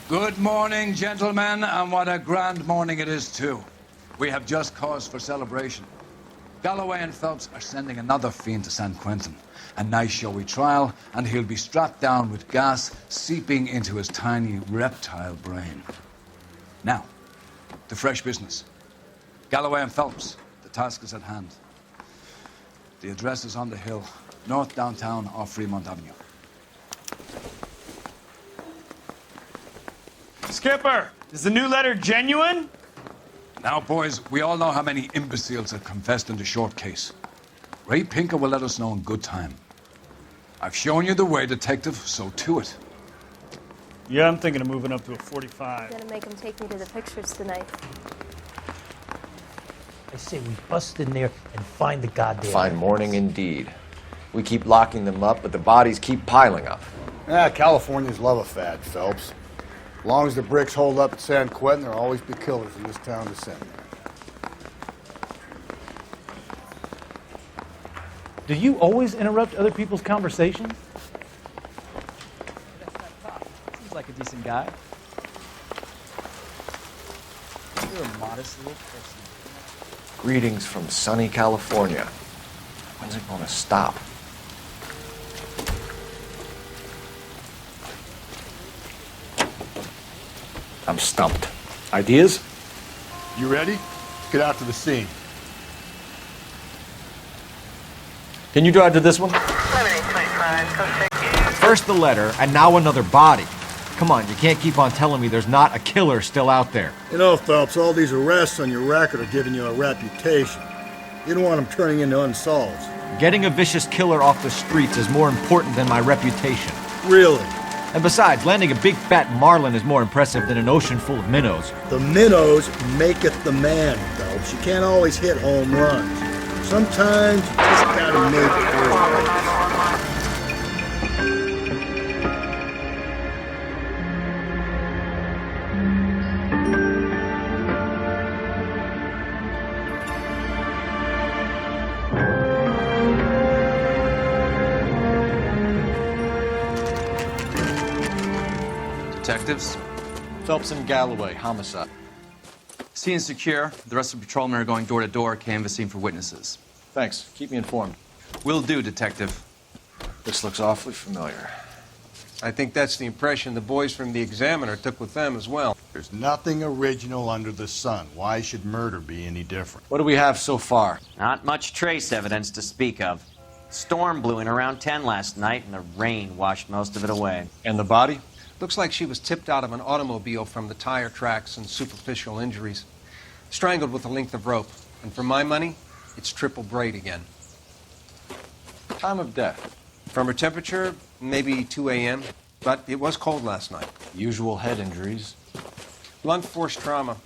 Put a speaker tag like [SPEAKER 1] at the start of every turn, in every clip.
[SPEAKER 1] Good morning, gentlemen, and what a grand morning it is, too. We have just cause for celebration. Galloway and Phelps are sending another fiend to San Quentin. A nice showy trial, and he'll be strapped down with gas seeping into his tiny reptile brain. Now, to fresh business. Galloway and Phelps, the task is at hand. The address is on the hill, north downtown off Fremont Avenue.
[SPEAKER 2] Skipper, is the new letter genuine?
[SPEAKER 1] Now, boys, we all know how many imbeciles have confessed in the short case. Ray Pinker will let us know in good time. I've shown you the way, Detective, so to it.
[SPEAKER 2] Yeah, I'm thinking of moving up to a 45.
[SPEAKER 3] I'm gonna make him take me to the pictures tonight.
[SPEAKER 4] I say we bust in there and find the goddamn...
[SPEAKER 5] Fine morning indeed. We keep locking them up, but the bodies keep piling up.
[SPEAKER 6] Californians love a fad, Phelps. As long as the bricks hold up at San Quentin, there'll always be killers in this town to send there.
[SPEAKER 4] Do you always interrupt other people's conversations?
[SPEAKER 7] Seems like a decent guy. You're a modest little person.
[SPEAKER 5] Greetings from sunny California. When's it going to stop? I'm stumped. Ideas?
[SPEAKER 6] You ready? Get out to the scene.
[SPEAKER 5] Can you drive to this one? First the letter, and now another body. Come on, you can't keep on telling me there's not a killer still out there.
[SPEAKER 6] You know, Phelps, all these arrests on your record are giving you a reputation. You don't want them turning into unsolveds.
[SPEAKER 5] Getting a vicious killer off the streets is more important than my reputation.
[SPEAKER 6] Really?
[SPEAKER 5] And besides, landing a big fat marlin is more impressive than an ocean full of minnows.
[SPEAKER 6] The minnows maketh the man, Phelps. You can't always hit home runs. Sometimes you just gotta make it.
[SPEAKER 8] Detectives?
[SPEAKER 5] Phelps and Galloway, homicide.
[SPEAKER 8] Scene is secure. The rest of the patrolmen are going door to door, canvassing for witnesses.
[SPEAKER 5] Thanks. Keep me informed.
[SPEAKER 8] Will do, Detective.
[SPEAKER 5] This looks awfully familiar.
[SPEAKER 9] I think that's the impression the boys from the Examiner took with them as well.
[SPEAKER 6] There's nothing original under the sun. Why should murder be any different?
[SPEAKER 5] What do we have so far?
[SPEAKER 10] Not much trace evidence to speak of. Storm blew in around 10 last night, and the rain washed most of it away.
[SPEAKER 5] And the body?
[SPEAKER 9] Looks like she was tipped out of an automobile from the tire tracks and superficial injuries. Strangled with a length of rope. And for my money, it's triple braid again.
[SPEAKER 5] Time of death?
[SPEAKER 9] From her temperature, maybe 2 a.m., but it was cold last night.
[SPEAKER 5] Usual head injuries.
[SPEAKER 9] Blunt force trauma.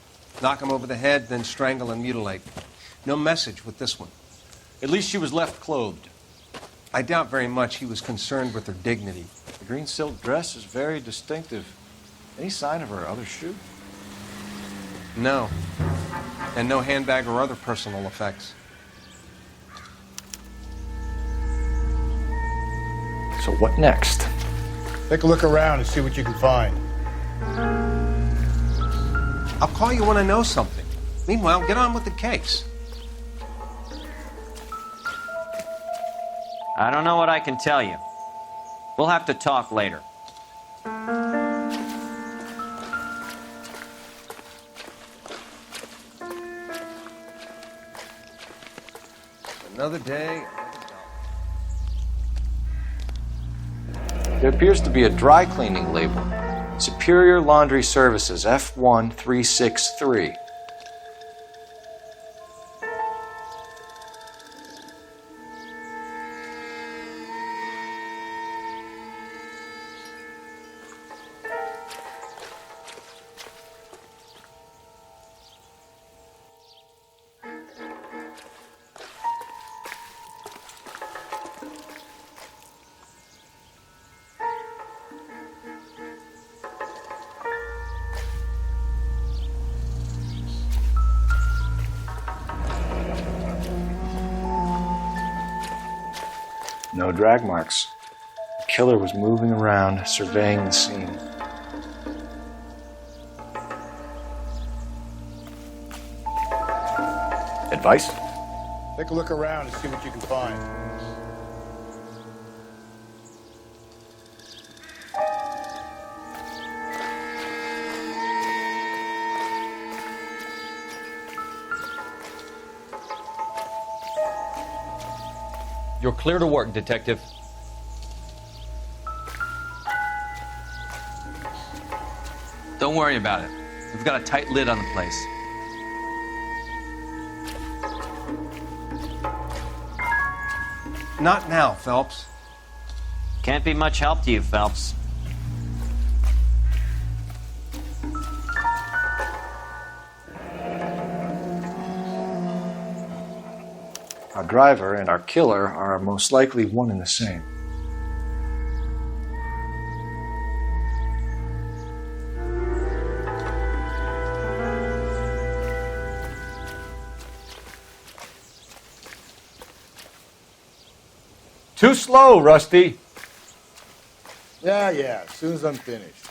[SPEAKER 9] Knock him over the head, then strangle and mutilate. No message with this one.
[SPEAKER 5] At least she was left clothed.
[SPEAKER 9] I doubt very much he was concerned with her dignity.
[SPEAKER 5] The green silk dress is very distinctive. Any sign of her other shoe?
[SPEAKER 9] No. And no handbag or other personal effects.
[SPEAKER 5] So what next?
[SPEAKER 6] Take a look around and see what you can find.
[SPEAKER 9] I'll call you when I know something. Meanwhile, get on with the case.
[SPEAKER 10] I don't know what I can tell you. We'll have to talk later.
[SPEAKER 9] Another day.
[SPEAKER 5] There appears to be a dry cleaning label. Superior Laundry Services, F1363. No drag marks. The killer was moving around, surveying the scene.
[SPEAKER 11] Advice?
[SPEAKER 6] Take a look around and see what you can find.
[SPEAKER 8] You're clear to work, Detective. Don't worry about it. We've got a tight lid on the place.
[SPEAKER 9] Not now, Phelps.
[SPEAKER 10] Can't be much help to you, Phelps.
[SPEAKER 5] Our driver and our killer are most likely one and the same.
[SPEAKER 11] Too slow, Rusty.
[SPEAKER 6] Yeah, as soon as I'm finished.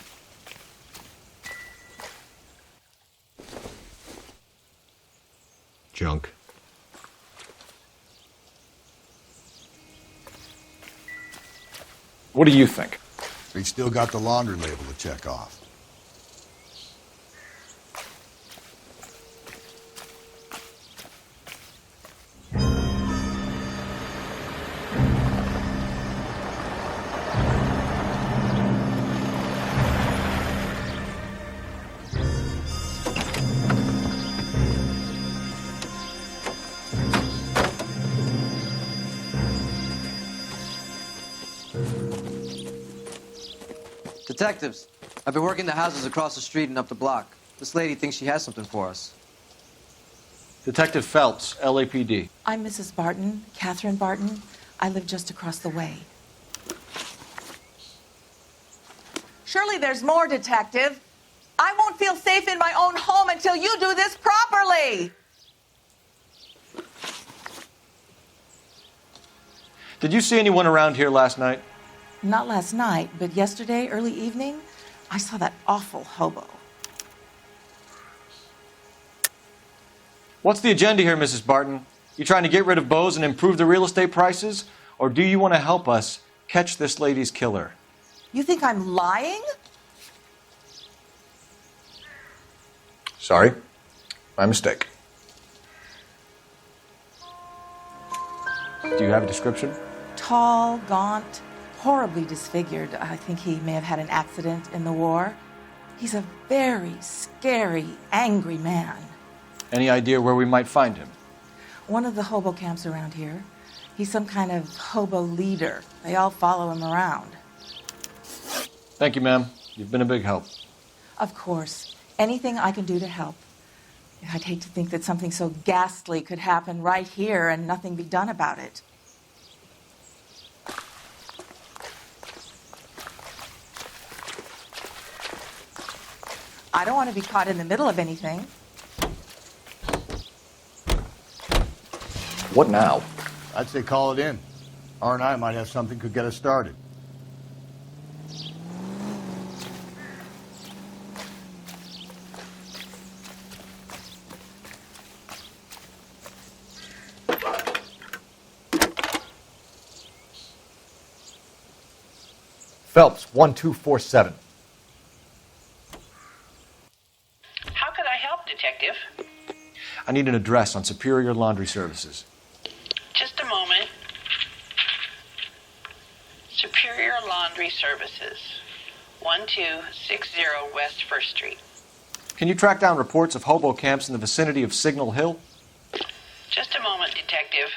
[SPEAKER 11] Junk. What do you think?
[SPEAKER 6] We still got the laundry label to check off.
[SPEAKER 8] Detectives, I've been working the houses across the street and up the block. This lady thinks she has something for us.
[SPEAKER 5] Detective Phelps, LAPD.
[SPEAKER 12] I'm Mrs. Barton, Catherine Barton. I live just across the way. Surely there's more, Detective. I won't feel safe in my own home until you do this properly.
[SPEAKER 5] Did you see anyone around here last night?
[SPEAKER 12] Not last night, but yesterday, early evening, I saw that awful hobo.
[SPEAKER 5] What's the agenda here, Mrs. Barton? You trying to get rid of Bose and improve the real estate prices? Or do you want to help us catch this lady's killer?
[SPEAKER 12] You think I'm lying?
[SPEAKER 5] Sorry. My mistake. Do you have a description?
[SPEAKER 12] Tall, gaunt, horribly disfigured. I think he may have had an accident in the war. He's a very scary, angry man.
[SPEAKER 5] Any idea where we might find him?
[SPEAKER 12] One of the hobo camps around here. He's some kind of hobo leader. They all follow him around.
[SPEAKER 5] Thank you, ma'am. You've been a big help.
[SPEAKER 12] Of course. Anything I can do to help. I'd hate to think that something so ghastly could happen right here and nothing be done about it. I don't want to be caught in the middle of anything.
[SPEAKER 11] What now?
[SPEAKER 6] I'd say call it in. R&I might have something could get us started.
[SPEAKER 11] Phelps, 1247.
[SPEAKER 13] How could I help, Detective?
[SPEAKER 5] I need an address on Superior Laundry Services.
[SPEAKER 13] Just a moment. Superior Laundry Services, 1260 West 1st Street.
[SPEAKER 5] Can you track down reports of hobo camps in the vicinity of Signal Hill?
[SPEAKER 13] Just a moment, Detective.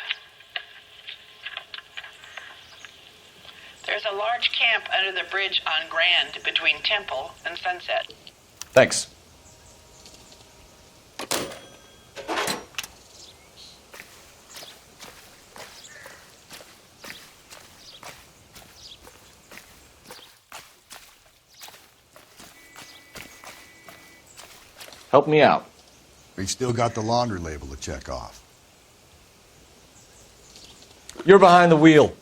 [SPEAKER 13] There's a large camp under the bridge on Grand between Temple and Sunset.
[SPEAKER 5] Thanks. Help me out.
[SPEAKER 6] We still got the laundry label to check off.
[SPEAKER 11] You're behind the wheel.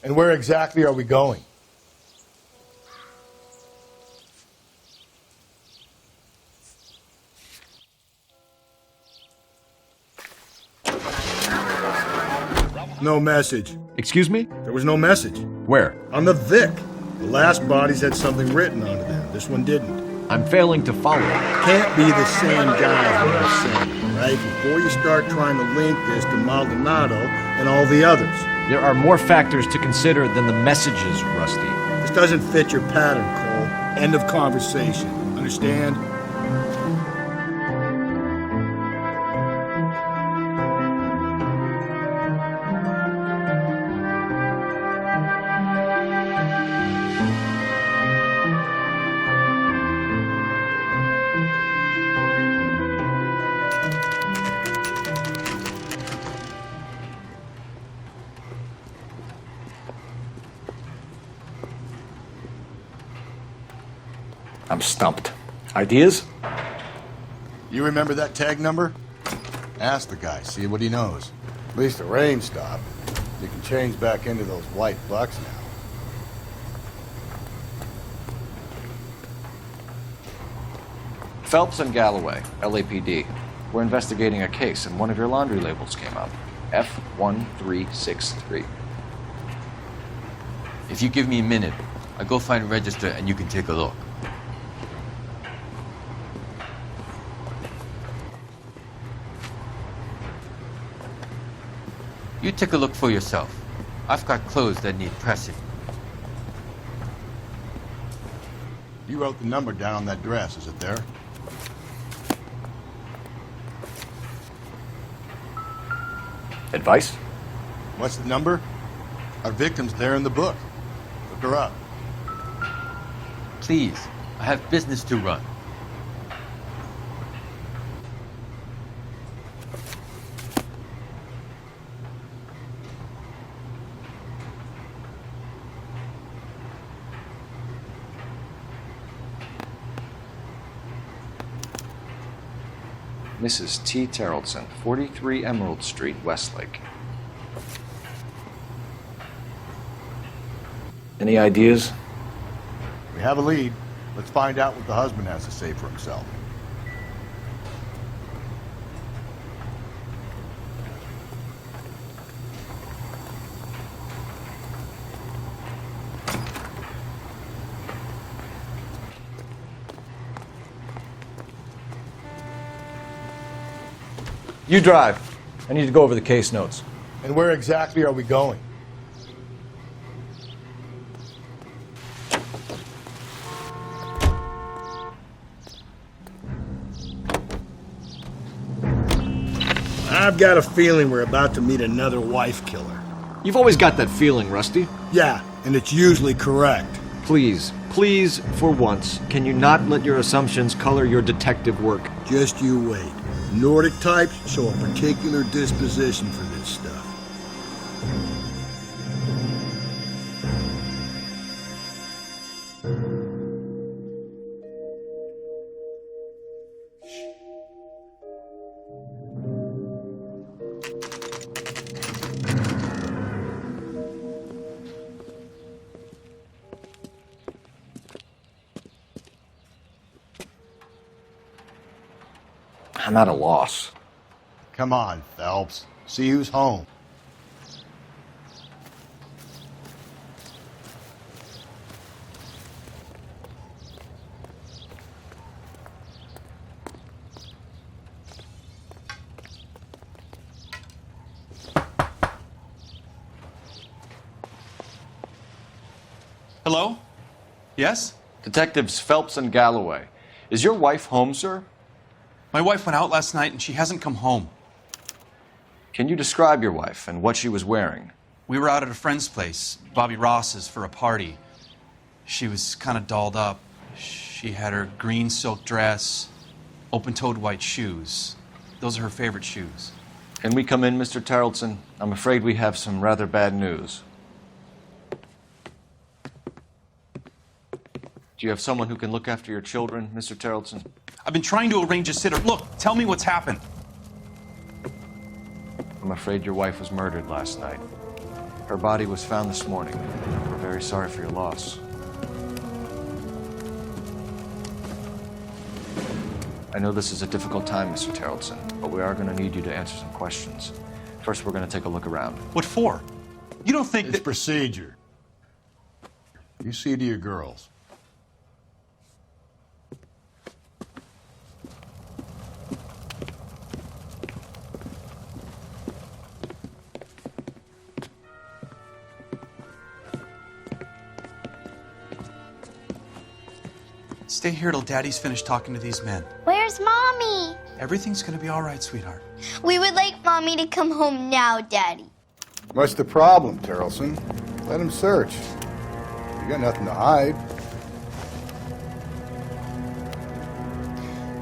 [SPEAKER 6] And where exactly are we going? No message.
[SPEAKER 11] Excuse me?
[SPEAKER 6] There was no message.
[SPEAKER 11] Where?
[SPEAKER 6] On the Vic. The last bodies had something written onto them. This one didn't.
[SPEAKER 11] I'm failing to follow.
[SPEAKER 6] Can't be the same guy, is what I'm saying, right? Before you start trying to link this to Maldonado and all the others.
[SPEAKER 11] There are more factors to consider than the messages, Rusty.
[SPEAKER 6] This doesn't fit your pattern, Cole. End of conversation. Understand?
[SPEAKER 11] I'm stumped. Ideas?
[SPEAKER 6] You remember that tag number? Ask the guy, see what he knows. At least the rain stopped. You can change back into those white bucks now.
[SPEAKER 5] Phelps and Galloway, LAPD. We're investigating a case, and one of your laundry labels came up. F1363.
[SPEAKER 14] If you give me a minute, I'll go find a register and you can take a look. You take a look for yourself. I've got clothes that need pressing.
[SPEAKER 6] You wrote the number down on that dress, is it there?
[SPEAKER 11] Advice?
[SPEAKER 6] What's the number? Our victim's there in the book. Look her up.
[SPEAKER 14] Please, I have business to run.
[SPEAKER 5] Mrs. T. Terrellson, 43 Emerald Street, Westlake.
[SPEAKER 11] Any ideas?
[SPEAKER 6] We have a lead. Let's find out what the husband has to say for himself.
[SPEAKER 11] You drive. I need to go over the case notes.
[SPEAKER 6] And where exactly are we going? I've got a feeling we're about to meet another wife killer.
[SPEAKER 11] You've always got that feeling, Rusty.
[SPEAKER 6] Yeah, and it's usually correct.
[SPEAKER 11] Please, for once, can you not let your assumptions color your detective work?
[SPEAKER 6] Just you wait. Nordic types show a particular disposition for this stuff.
[SPEAKER 11] I'm at a loss.
[SPEAKER 6] Come on, Phelps. See who's home.
[SPEAKER 15] Hello? Yes?
[SPEAKER 5] Detectives Phelps and Galloway. Is your wife home, sir?
[SPEAKER 15] My wife went out last night and she hasn't come home.
[SPEAKER 5] Can you describe your wife and what she was wearing?
[SPEAKER 15] We were out at a friend's place, Bobby Ross's, for a party. She was kind of dolled up. She had her green silk dress, open-toed white shoes. Those are her favorite shoes.
[SPEAKER 5] Can we come in, Mr. Tarleton? I'm afraid we have some rather bad news. Do you have someone who can look after your children, Mr. Tarleton?
[SPEAKER 15] I've been trying to arrange a sitter. Look, tell me what's happened.
[SPEAKER 5] I'm afraid your wife was murdered last night. Her body was found this morning. We're very sorry for your loss. I know this is a difficult time, Mr. Tarleton, but we are going to need you to answer some questions.
[SPEAKER 11] First, we're going to take a look around.
[SPEAKER 15] What for? You don't think
[SPEAKER 6] It's procedure. You see to your girls.
[SPEAKER 15] Stay here till Daddy's finished talking to these men.
[SPEAKER 16] Where's Mommy?
[SPEAKER 15] Everything's gonna be all right, sweetheart.
[SPEAKER 16] We would like Mommy to come home now, Daddy.
[SPEAKER 6] What's the problem, Terrelson? Let him search. You got nothing to hide.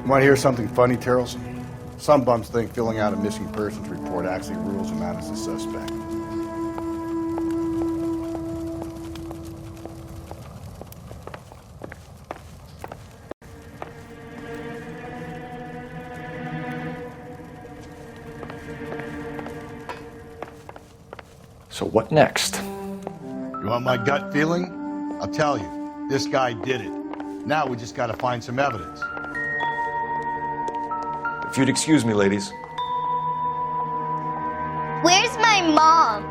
[SPEAKER 6] Want to hear something funny, Terrelson? Some bums think filling out a missing persons report actually rules him out as a suspect.
[SPEAKER 11] So what next?
[SPEAKER 6] You want my gut feeling? I'll tell you. This guy did it. Now we just got to find some evidence.
[SPEAKER 11] If you'd excuse me, ladies.
[SPEAKER 16] Where's my mom?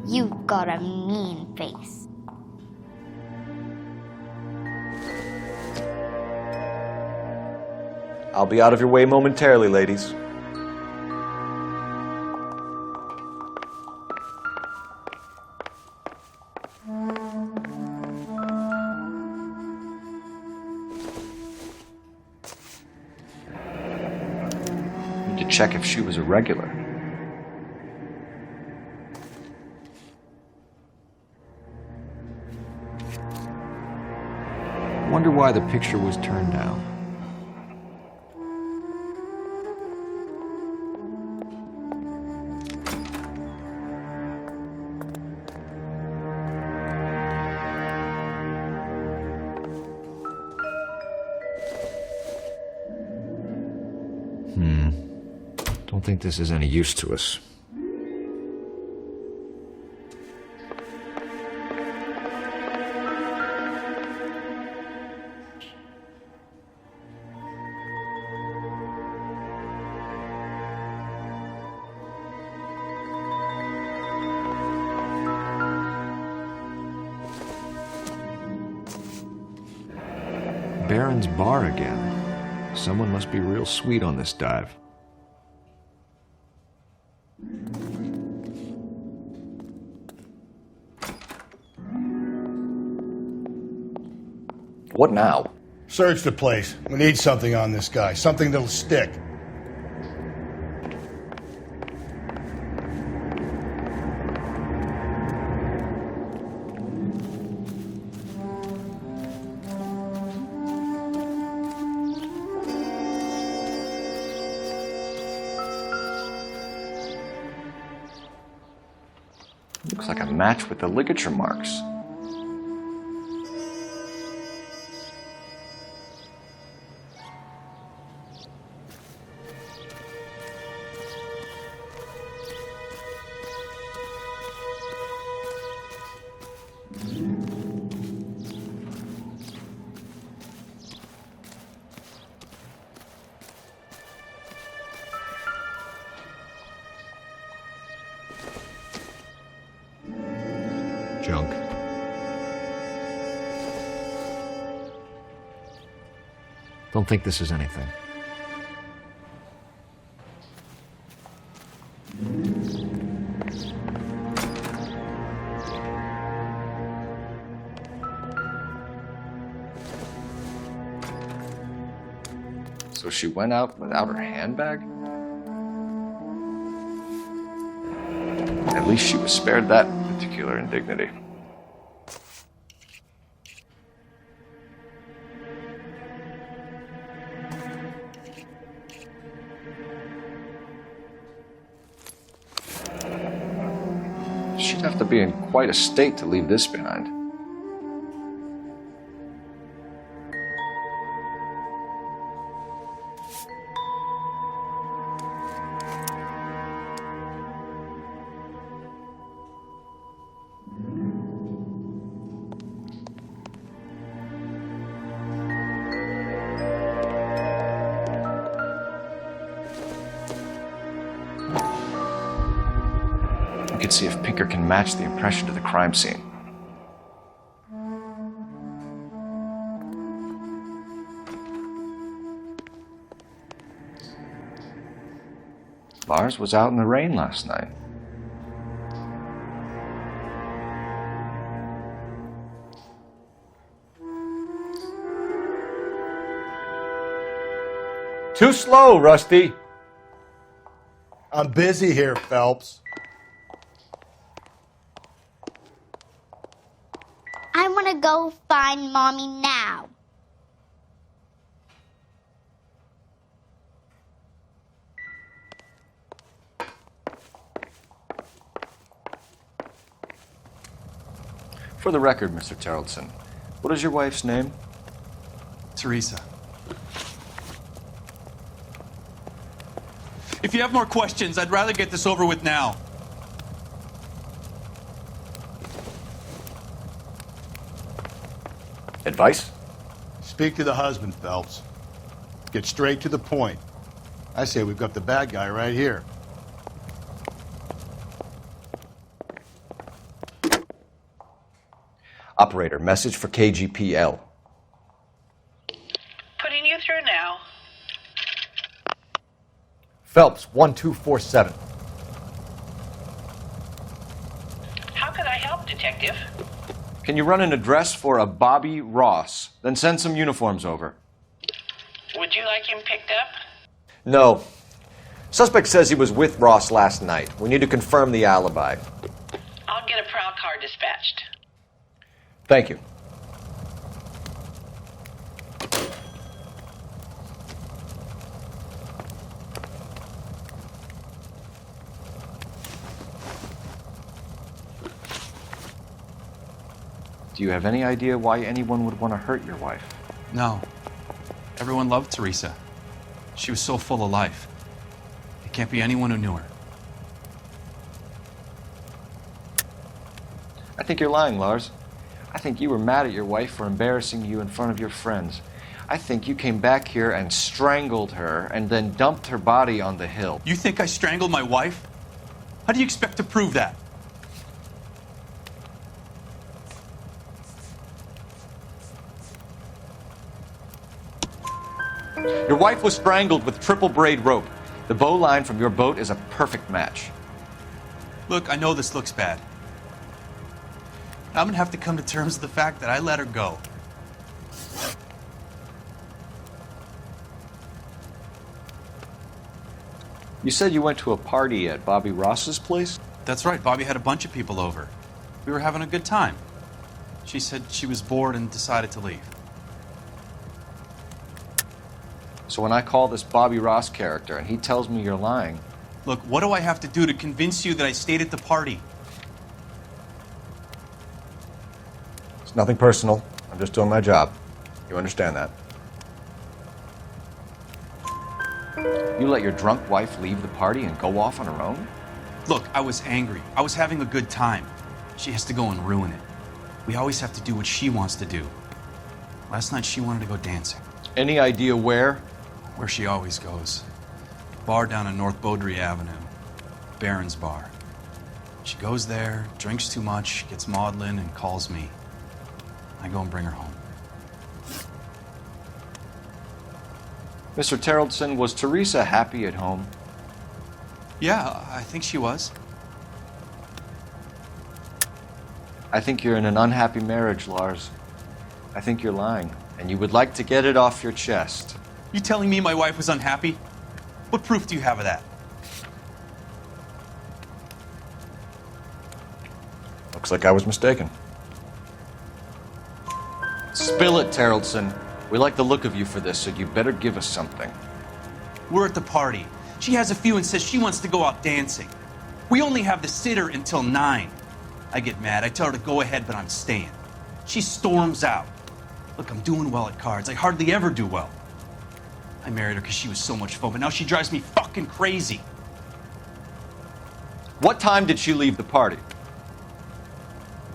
[SPEAKER 16] You got a mean face.
[SPEAKER 11] I'll be out of your way momentarily, ladies. Need to check if she was a regular. Wonder why the picture was turned down. Don't think this is any use to us. Baron's bar again. Someone must be real sweet on this dive. What now?
[SPEAKER 6] Search the place. We need something on this guy. Something that'll stick.
[SPEAKER 11] Looks like a match with the ligature marks. Junk. Don't think this is anything. So she went out without her handbag? At least she was spared that particular indignity. She'd have to be in quite a state to leave this behind. could see if Pinker can match the impression to the crime scene. Lars was out in the rain last night.
[SPEAKER 6] Too slow, Rusty. I'm busy here, Phelps.
[SPEAKER 16] I want to go find Mommy now.
[SPEAKER 11] For the record, Mr. Terrellson, what is your wife's name?
[SPEAKER 15] Teresa. If you have more questions, I'd rather get this over with now.
[SPEAKER 11] Advice?
[SPEAKER 6] Speak to the husband, Phelps. Get straight to the point. I say we've got the bad guy right here.
[SPEAKER 11] Operator, message for KGPL.
[SPEAKER 13] Putting you through now.
[SPEAKER 11] Phelps, 1247.
[SPEAKER 13] How could I help, Detective?
[SPEAKER 11] Can you run an address for a Bobby Ross? Then send some uniforms over.
[SPEAKER 13] Would you like him picked up?
[SPEAKER 11] No. Suspect says he was with Ross last night. We need to confirm the alibi.
[SPEAKER 13] I'll get a prowl car dispatched.
[SPEAKER 11] Thank you. Do you have any idea why anyone would want to hurt your wife?
[SPEAKER 15] No. Everyone loved Teresa. She was so full of life. It can't be anyone who knew her.
[SPEAKER 11] I think you're lying, Lars. I think you were mad at your wife for embarrassing you in front of your friends. I think you came back here and strangled her and then dumped her body on the hill.
[SPEAKER 15] You think I strangled my wife? How do you expect to prove that?
[SPEAKER 11] Your wife was strangled with triple braid rope. The bow line from your boat is a perfect match.
[SPEAKER 15] Look, I know this looks bad. I'm gonna have to come to terms with the fact that I let her go.
[SPEAKER 11] You said you went to a party at Bobby Ross's place?
[SPEAKER 15] That's right, Bobby had a bunch of people over. We were having a good time. She said she was bored and decided to leave.
[SPEAKER 11] So when I call this Bobby Ross character and he tells me you're lying...
[SPEAKER 15] Look, what do I have to do to convince you that I stayed at the party?
[SPEAKER 11] It's nothing personal. I'm just doing my job. You understand that? You let your drunk wife leave the party and go off on her own?
[SPEAKER 15] Look, I was angry. I was having a good time. She has to go and ruin it. We always have to do what she wants to do. Last night she wanted to go dancing.
[SPEAKER 11] Any idea where?
[SPEAKER 15] Where she always goes. Bar down on North Beaudry Avenue. Baron's Bar. She goes there, drinks too much, gets maudlin, and calls me. I go and bring her home.
[SPEAKER 11] Mr. Terrellson, was Teresa happy at home?
[SPEAKER 15] Yeah, I think she was.
[SPEAKER 11] I think you're in an unhappy marriage, Lars. I think you're lying, and you would like to get it off your chest.
[SPEAKER 15] You telling me my wife was unhappy? What proof do you have of that?
[SPEAKER 11] Looks like I was mistaken. Spill it, Terrellson. We like the look of you for this, so you better give us something.
[SPEAKER 15] We're at the party. She has a few and says she wants to go out dancing. We only have the sitter until 9. I get mad. I tell her to go ahead, but I'm staying. She storms out. Look, I'm doing well at cards. I hardly ever do well. I married her because she was so much fun, but now she drives me fucking crazy.
[SPEAKER 11] What time did she leave the party?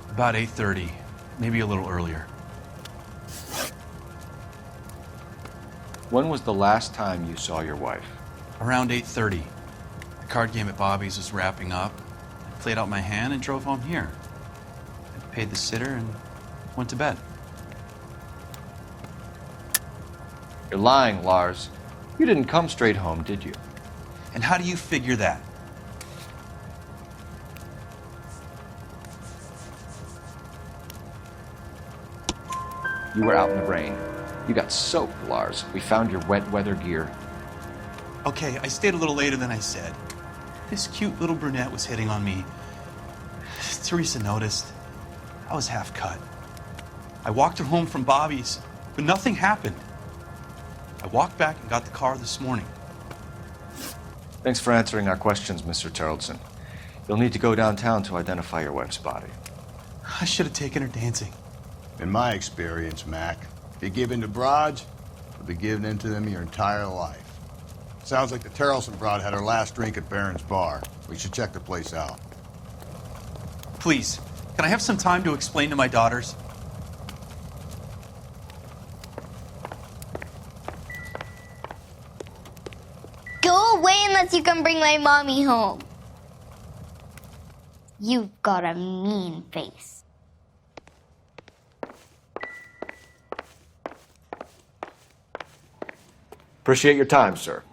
[SPEAKER 15] About 8:30, maybe a little earlier.
[SPEAKER 11] When was the last time you saw your wife?
[SPEAKER 15] Around 8:30. The card game at Bobby's was wrapping up. played out my hand, and drove home here. I paid the sitter and went to bed.
[SPEAKER 11] You're lying, Lars. You didn't come straight home, did you?
[SPEAKER 15] And how do you figure that?
[SPEAKER 11] You were out in the rain. You got soaked, Lars. We found your wet weather gear.
[SPEAKER 15] Okay, I stayed a little later than I said. This cute little brunette was hitting on me. Teresa noticed. I was half cut. I walked her home from Bobby's, but nothing happened. I walked back and got the car this morning.
[SPEAKER 11] Thanks for answering our questions, Mr. Terrelson. You'll need to go downtown to identify your wife's body.
[SPEAKER 15] I should have taken her dancing.
[SPEAKER 6] In my experience, Mac, if you give in to broads, you'll be giving in to them your entire life. Sounds like the Terrelson broad had her last drink at Barron's Bar. We should check the place out.
[SPEAKER 15] Please, can I have some time to explain to my daughters?
[SPEAKER 16] Go away unless you can bring my mommy home. You've got a mean face.
[SPEAKER 11] Appreciate your time, sir.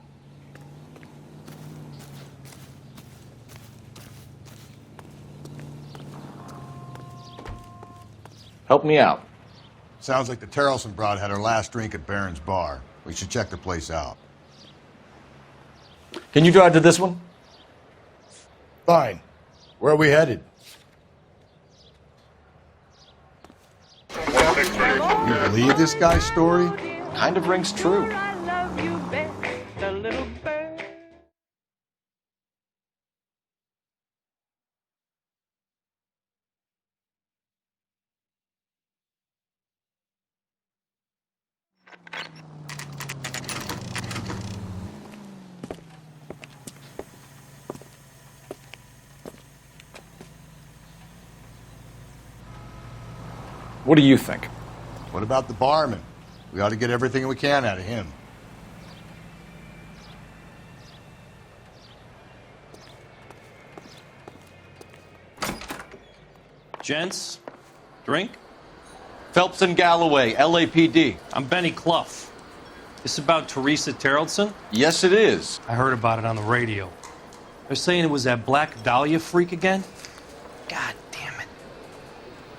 [SPEAKER 11] Help me out.
[SPEAKER 6] Sounds like the Terrelson broad had her last drink at Barron's Bar. We should check the place out.
[SPEAKER 11] Can you drive to this one?
[SPEAKER 6] Fine. Where are we headed? You believe this guy's story?
[SPEAKER 11] Kind of rings true. What do you think?
[SPEAKER 6] What about the barman? We ought to get everything we can out of him.
[SPEAKER 17] Gents, drink?
[SPEAKER 11] Phelps and Galloway, LAPD.
[SPEAKER 17] I'm Benny Clough. This about Teresa Terrelson?
[SPEAKER 11] Yes, it is.
[SPEAKER 17] I heard about it on the radio. They're saying it was that Black Dahlia freak again? God damn it.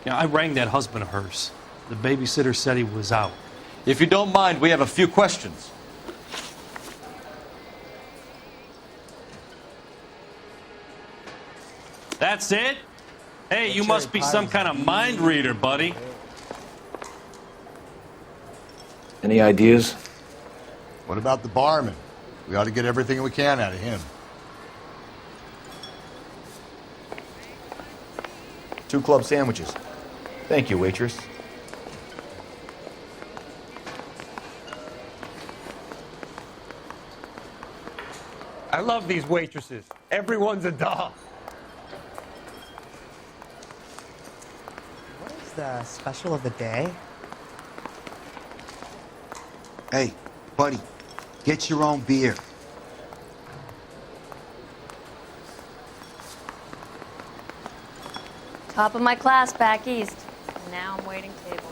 [SPEAKER 17] I rang that husband of hers. The babysitter said he was out.
[SPEAKER 11] If you don't mind, we have a few questions.
[SPEAKER 17] That's it? Hey, you must be some kind of mind reader, buddy.
[SPEAKER 11] Any ideas?
[SPEAKER 6] What about the barman? We ought to get everything we can out of him.
[SPEAKER 18] 2 club sandwiches. Thank you, waitress.
[SPEAKER 19] I love these waitresses. Everyone's a doll.
[SPEAKER 20] What is the special of the day?
[SPEAKER 21] Hey, buddy, get your own beer.
[SPEAKER 3] Top of my class back east. Now I'm waiting table.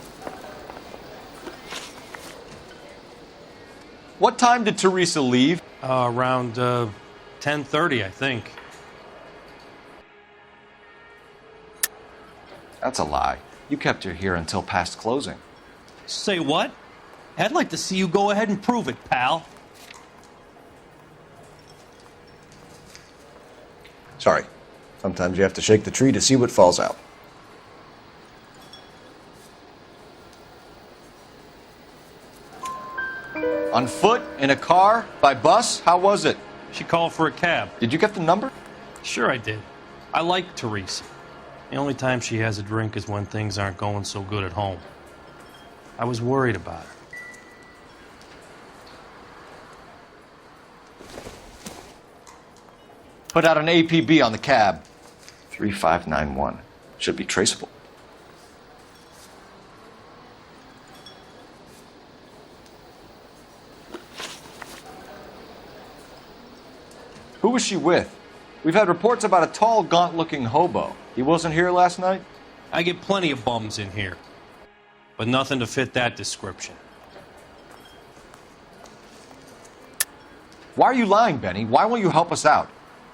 [SPEAKER 11] What time did Teresa leave?
[SPEAKER 17] Around 10:30, I think.
[SPEAKER 11] That's a lie. You kept her here until past closing.
[SPEAKER 17] Say what? I'd like to see you go ahead and prove it, pal.
[SPEAKER 18] Sorry. Sometimes you have to shake the tree to see what falls out.
[SPEAKER 11] On foot? In a car? By bus? How was it?
[SPEAKER 17] She called for a cab.
[SPEAKER 11] Did you get the number?
[SPEAKER 17] Sure I did. I like Teresa. The only time she has a drink is when things aren't going so good at home. I was worried about her.
[SPEAKER 11] Put out an APB on the cab. 3591. Should be traceable. Who was she with? We've had reports about a tall, gaunt-looking hobo. He wasn't here last night?
[SPEAKER 17] I get plenty of bums in here, but nothing to fit that description.
[SPEAKER 11] Why are you lying, Benny? Why won't you help us out?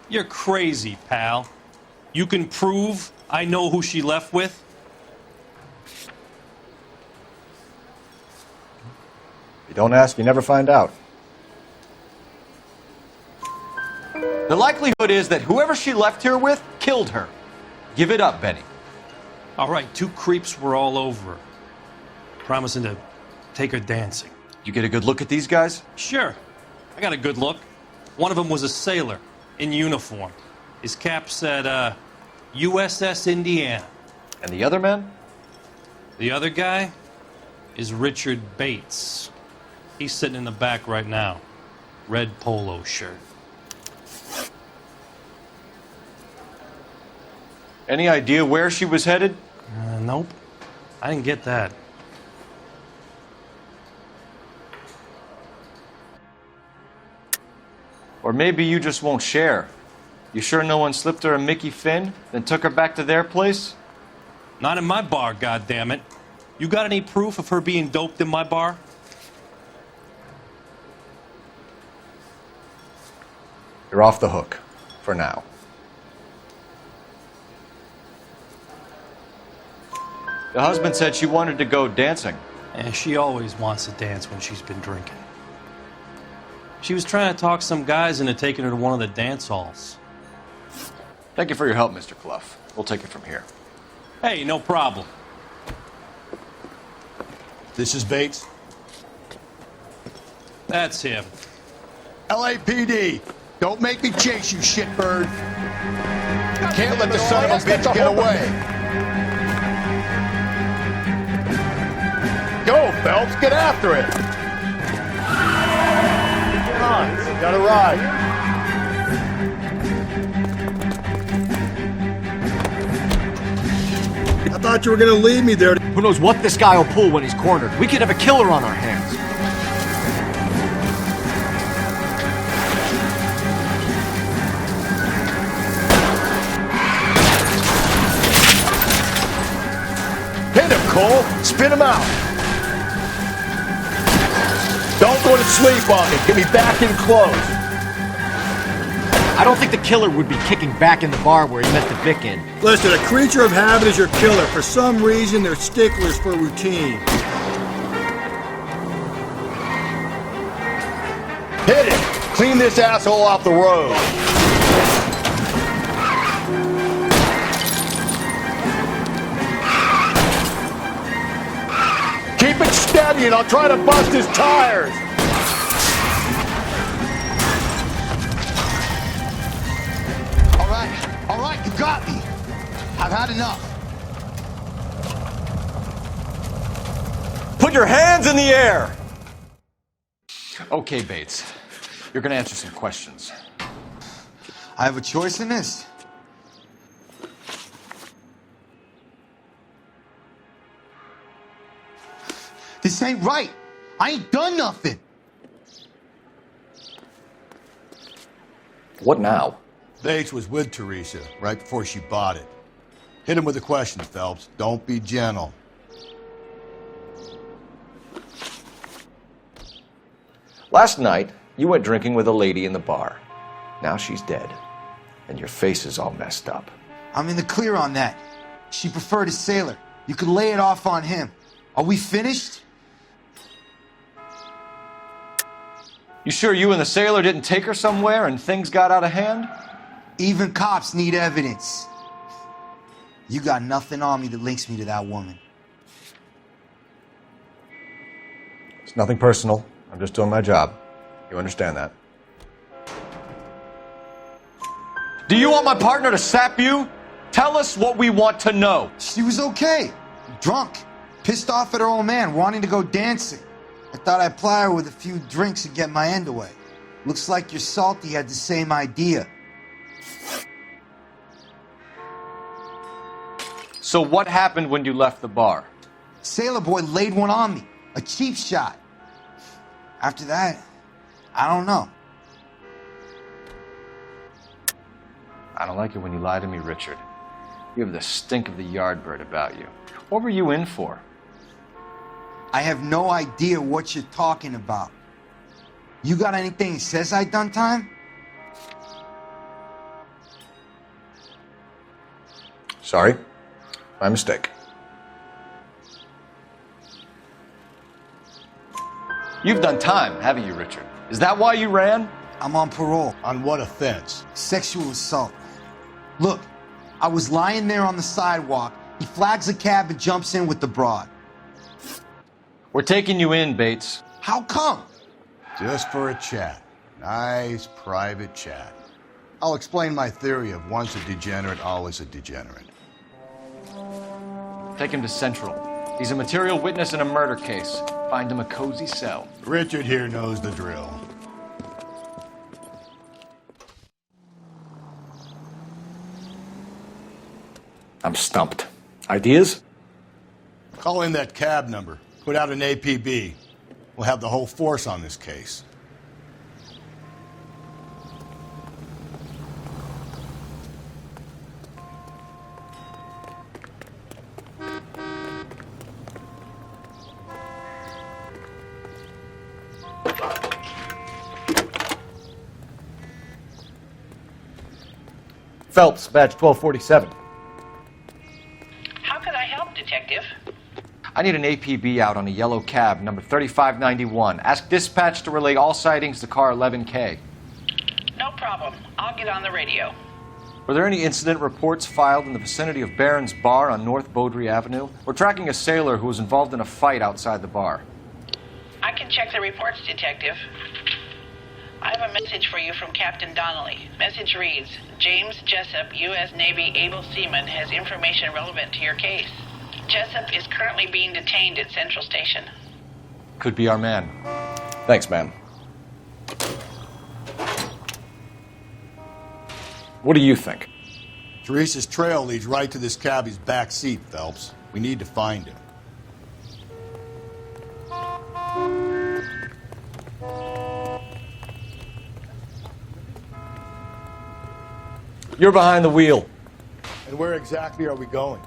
[SPEAKER 17] You're crazy, pal. You can prove I know who she left with?
[SPEAKER 18] You don't ask, you never find out.
[SPEAKER 11] The likelihood is that whoever she left here with killed her. Give it up, Benny.
[SPEAKER 17] All right, 2 creeps were all over her, promising to take her dancing.
[SPEAKER 11] You get a good look at these guys?
[SPEAKER 17] Sure. I got a good look. One of them was a sailor in uniform. His cap said, USS Indiana.
[SPEAKER 11] And the other man?
[SPEAKER 17] The other guy is Richard Bates. He's sitting in the back right now. Red polo shirt.
[SPEAKER 11] Any idea where she was headed?
[SPEAKER 17] Nope. I didn't get that.
[SPEAKER 11] Or maybe you just won't share. You sure no one slipped her a Mickey Finn, then took her back to their place?
[SPEAKER 17] Not in my bar, goddammit. You got any proof of her being doped in my bar?
[SPEAKER 18] You're off the hook. For now.
[SPEAKER 11] The husband said she wanted to go dancing.
[SPEAKER 17] And she always wants to dance when she's been drinking. She was trying to talk some guys into taking her to one of the dance halls.
[SPEAKER 11] Thank you for your help, Mr. Clough. We'll take it from here.
[SPEAKER 17] Hey, no problem.
[SPEAKER 6] This is Bates.
[SPEAKER 17] That's him.
[SPEAKER 6] LAPD, don't make me chase you, shitbird. Can't let the son of a bitch get away. Go, Phelps, get after it. Come on, got a ride. I thought you were gonna leave me there.
[SPEAKER 18] Who knows what this guy will pull when he's cornered? We could have a killer on our hands.
[SPEAKER 6] Hit him, Cole. Spin him out. Don't go to sleep on me. Get me back in close.
[SPEAKER 18] I don't think the killer would be kicking back in the bar where he met the Vic in.
[SPEAKER 6] Listen, a creature of habit is your killer. For some reason, they're sticklers for routine. Hit it. Clean this asshole off the road. Keep it steady and I'll try to bust his tires.
[SPEAKER 21] All right, you got me. I've had enough.
[SPEAKER 11] Put your hands in the air! Okay, Bates. You're gonna answer some questions.
[SPEAKER 21] I have a choice in this. This ain't right. I ain't done nothing.
[SPEAKER 18] What now?
[SPEAKER 6] Bates was with Teresa right before she bought it. Hit him with a question, Phelps. Don't be gentle.
[SPEAKER 11] Last night, you went drinking with a lady in the bar. Now she's dead, and your face is all messed up.
[SPEAKER 21] I'm in the clear on that. She preferred a sailor. You could lay it off on him. Are we finished?
[SPEAKER 11] You sure you and the sailor didn't take her somewhere and things got out of hand?
[SPEAKER 21] Even cops need evidence. You got nothing on me that links me to that woman.
[SPEAKER 18] It's nothing personal. I'm just doing my job. You understand that?
[SPEAKER 11] Do you want my partner to sap you? Tell us what we want to know.
[SPEAKER 21] She was okay. Drunk. Pissed off at her old man, wanting to go dancing. I thought I'd ply her with a few drinks and get my end away. Looks like your Salty had the same idea.
[SPEAKER 11] So what happened when you left the bar?
[SPEAKER 21] Sailor Boy laid one on me. A cheap shot. After that, I don't know.
[SPEAKER 11] I don't like it when you lie to me, Richard. You have the stink of the yardbird about you. What were you in for?
[SPEAKER 21] I have no idea what you're talking about. You got anything that says I done time?
[SPEAKER 18] Sorry. My mistake.
[SPEAKER 11] You've done time, haven't you, Richard? Is that why you ran?
[SPEAKER 21] I'm on parole.
[SPEAKER 6] On what offense?
[SPEAKER 21] Sexual assault. Look, I was lying there on the sidewalk. He flags a cab and jumps in with the broad.
[SPEAKER 11] We're taking you in, Bates.
[SPEAKER 21] How come?
[SPEAKER 6] Just for a chat. Nice private chat. I'll explain my theory of once a degenerate, always a degenerate.
[SPEAKER 11] Take him to Central. He's a material witness in a murder case. Find him a cozy cell.
[SPEAKER 6] Richard here knows the drill.
[SPEAKER 18] I'm stumped. Ideas?
[SPEAKER 6] Call in that cab number. Put out an APB. We'll have the whole force on this case.
[SPEAKER 18] Phelps, badge 1247.
[SPEAKER 13] How could I help, Detective?
[SPEAKER 11] I need an APB out on a yellow cab, number 3591. Ask dispatch to relay all sightings to car 11K.
[SPEAKER 13] No problem. I'll get on the radio.
[SPEAKER 11] Were there any incident reports filed in the vicinity of Barron's Bar on North Beaudry Avenue? We're tracking a sailor who was involved in a fight outside the bar.
[SPEAKER 13] I can check the reports, Detective. I have a message for you from Captain Donnelly. Message reads, James Jessup, U.S. Navy able seaman, has information relevant to your case. Jessup is currently being detained at Central Station.
[SPEAKER 11] Could be our man.
[SPEAKER 18] Thanks, man. What do you think?
[SPEAKER 6] Teresa's trail leads right to this cabbie's back seat, Phelps. We need to find him.
[SPEAKER 18] You're behind the wheel.
[SPEAKER 6] And where exactly are we going?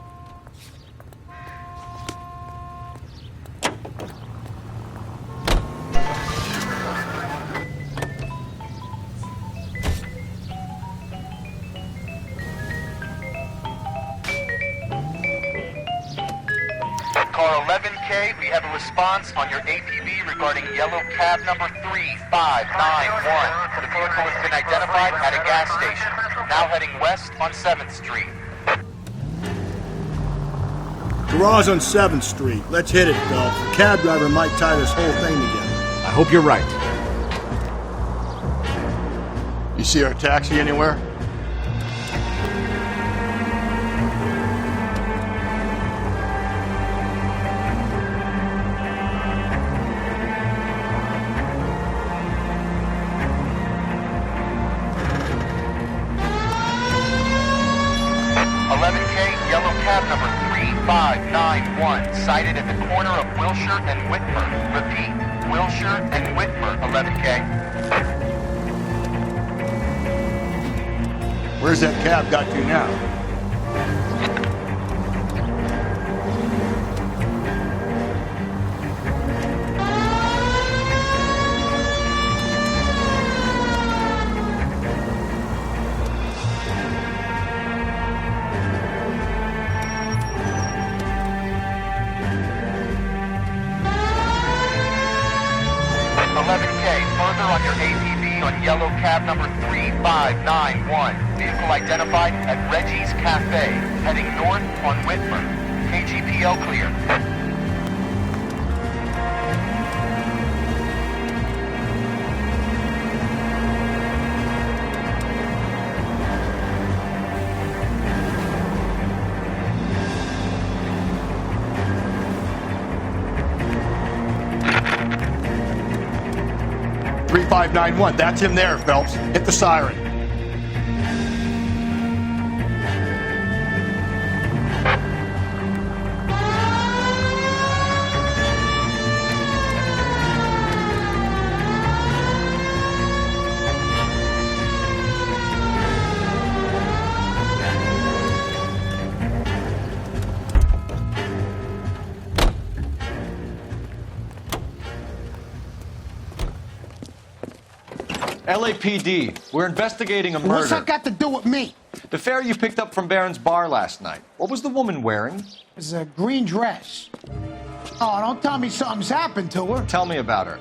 [SPEAKER 1] Car 11K, we have a response on your APB regarding yellow cab number 3591. The vehicle has been identified at a gas station. Now heading west on 7th Street.
[SPEAKER 6] Garage on 7th Street. Let's hit it, Phelps. The cab driver might tie this whole thing together.
[SPEAKER 18] I hope you're right.
[SPEAKER 6] You see our taxi anywhere?
[SPEAKER 1] Number 3591, sighted at the corner of Wilshire and Whitmer. Repeat, Wilshire and Whitmer, 11K.
[SPEAKER 6] Where's that cab got to now?
[SPEAKER 1] On your APB on yellow cab number 3591. Vehicle identified at Reggie's Cafe, heading north on Whitmer. KGPL clear.
[SPEAKER 6] .591. That's him there, Phelps. Hit the siren.
[SPEAKER 11] LAPD, we're investigating a murder.
[SPEAKER 21] What's that got to do with me?
[SPEAKER 11] The fare you picked up from Barron's bar last night. What was the woman wearing?
[SPEAKER 21] It was a green dress. Oh, don't tell me something's happened to her.
[SPEAKER 11] Tell me about her.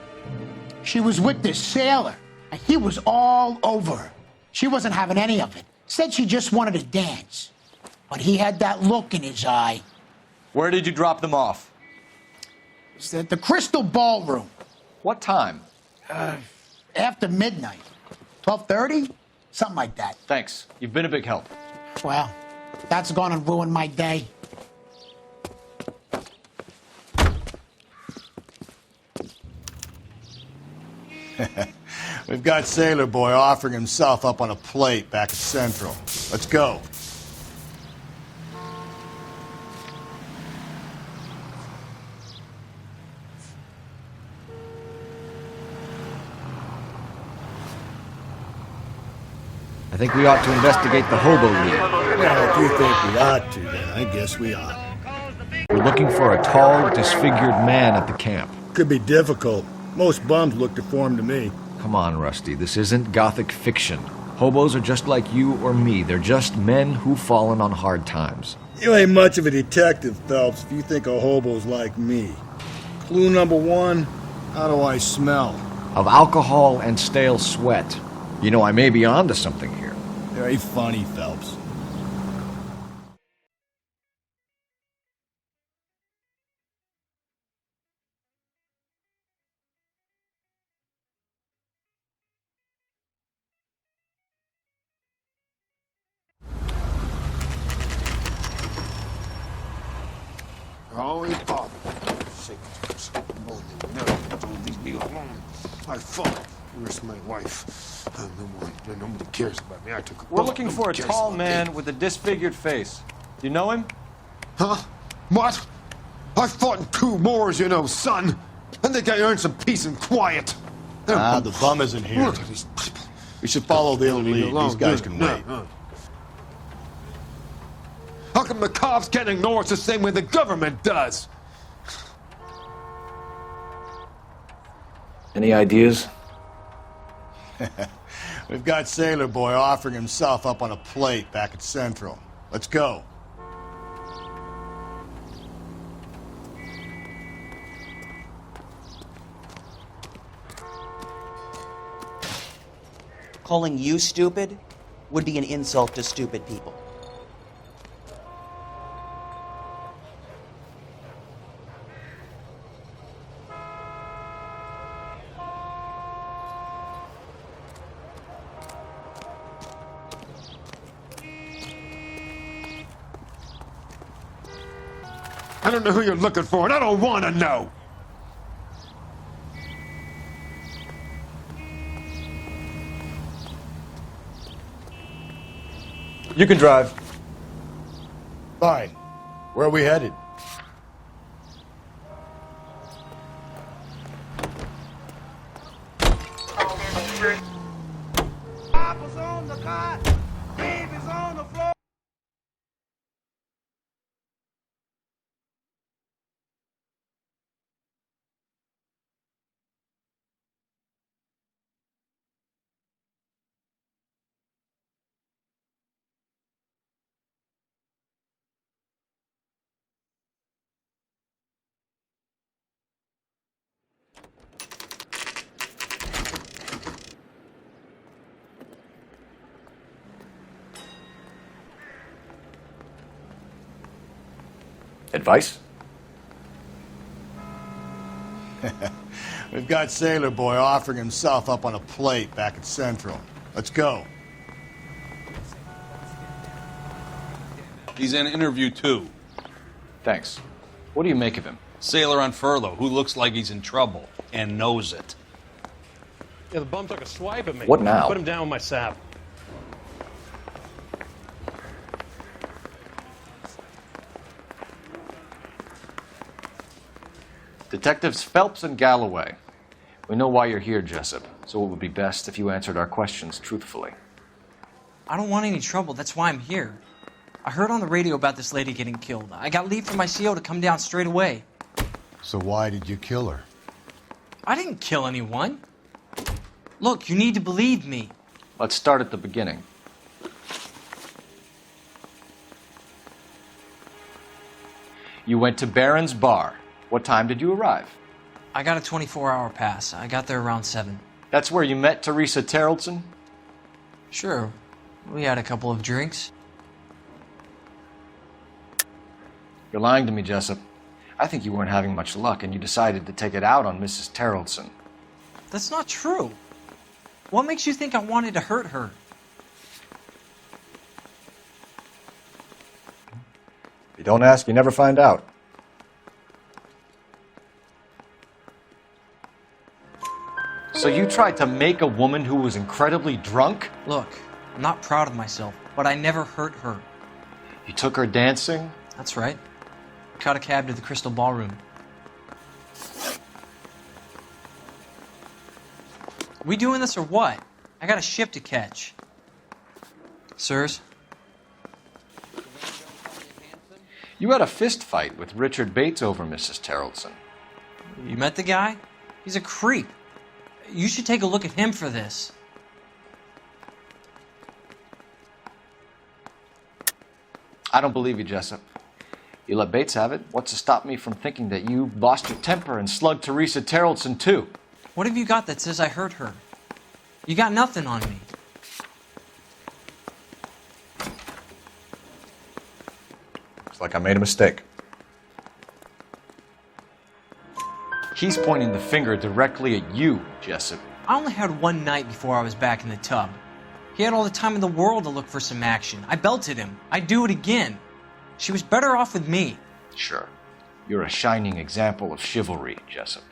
[SPEAKER 21] She was with this sailor, and he was all over her. She wasn't having any of it. Said she just wanted to dance. But he had that look in his eye.
[SPEAKER 11] Where did you drop them off?
[SPEAKER 21] It's at the Crystal Ballroom.
[SPEAKER 11] What time?
[SPEAKER 21] After midnight. 12:30? Something like that.
[SPEAKER 11] Thanks. You've been a big help.
[SPEAKER 21] Well, that's gonna ruin my day.
[SPEAKER 6] We've got Sailor Boy offering himself up on a plate back at Central. Let's go.
[SPEAKER 18] I think we ought to investigate the hobo league.
[SPEAKER 6] Well, if you think we ought to, then I guess we ought.
[SPEAKER 18] We're looking for a tall, disfigured man at the camp.
[SPEAKER 6] Could be difficult. Most bums look deformed to me.
[SPEAKER 18] Come on, Rusty, this isn't gothic fiction. Hobos are just like you or me. They're just men who've fallen on hard times.
[SPEAKER 6] You ain't much of a detective, Phelps, if you think a hobo's like me. Clue number one, how do I smell?
[SPEAKER 18] Of alcohol and stale sweat. You know, I may be onto something here.
[SPEAKER 6] Very funny, Phelps.
[SPEAKER 21] Holy Father. Leave me alone. I fought. Where's my wife? Nobody cares about me. I took a
[SPEAKER 11] We're looking for a tall man with a disfigured face. Do you know him?
[SPEAKER 21] Huh? What? I fought in 2 wars, you know, son. I think I earned some peace and quiet.
[SPEAKER 6] The bum isn't here.
[SPEAKER 21] Look at these people.
[SPEAKER 6] We should follow the lead. These guys can wait.
[SPEAKER 21] How come the cops can't ignore us the same way the government does?
[SPEAKER 18] Any ideas?
[SPEAKER 6] We've got Sailor Boy offering himself up on a plate back at Central. Let's go.
[SPEAKER 2] Calling you stupid would be an insult to stupid people.
[SPEAKER 21] I don't know who you're looking for, and I don't want to know.
[SPEAKER 18] You can drive.
[SPEAKER 6] Fine. Where are we headed?
[SPEAKER 21] Papa's on the cot, baby's on the floor.
[SPEAKER 18] Advice?
[SPEAKER 6] We've got Sailor Boy offering himself up on a plate back at Central. Let's go.
[SPEAKER 15] He's in interview 2.
[SPEAKER 11] Thanks. What do you make of him?
[SPEAKER 15] Sailor on furlough who looks like he's in trouble and knows it.
[SPEAKER 17] Yeah, the bum took a swipe at me.
[SPEAKER 18] What now?
[SPEAKER 17] Put him down with my sap.
[SPEAKER 11] Detectives Phelps and Galloway. We know why you're here, Jessup, so it would be best if you answered our questions truthfully.
[SPEAKER 2] I don't want any trouble. That's why I'm here. I heard on the radio about this lady getting killed. I got leave from my CO to come down straight away.
[SPEAKER 6] So why did you kill her?
[SPEAKER 2] I didn't kill anyone. Look, you need to believe me.
[SPEAKER 5] Let's start at the beginning. You went to Barron's Bar. What time did you arrive?
[SPEAKER 2] I got a 24-hour pass. I got there around 7.
[SPEAKER 5] That's where you met Teresa Terrellson?
[SPEAKER 2] Sure. We had a couple of drinks.
[SPEAKER 5] You're lying to me, Jessup. I think you weren't having much luck and you decided to take it out on Mrs. Terrellson.
[SPEAKER 2] That's not true. What makes you think I wanted to hurt her?
[SPEAKER 5] If you don't ask, you never find out. So you tried to make a woman who was incredibly drunk?
[SPEAKER 2] Look, I'm not proud of myself, but I never hurt her.
[SPEAKER 5] You took her dancing?
[SPEAKER 2] That's right. Caught a cab to the Crystal Ballroom. We doing this or what? I got a ship to catch. Sirs?
[SPEAKER 5] You had a fist fight with Richard Bates over Mrs. Terrellson.
[SPEAKER 2] You met the guy? He's a creep. You should take a look at him for this.
[SPEAKER 5] I don't believe you, Jessup. You let Bates have it. What's to stop me from thinking that you lost your temper and slugged Teresa Terrellson, too?
[SPEAKER 2] What have you got that says I hurt her? You got nothing on me.
[SPEAKER 5] Looks like I made a mistake. He's pointing the finger directly at you, Jessup.
[SPEAKER 2] I only had one night before I was back in the tub. He had all the time in the world to look for some action. I belted him. I'd do it again. She was better off with me.
[SPEAKER 5] Sure. You're a shining example of chivalry, Jessup.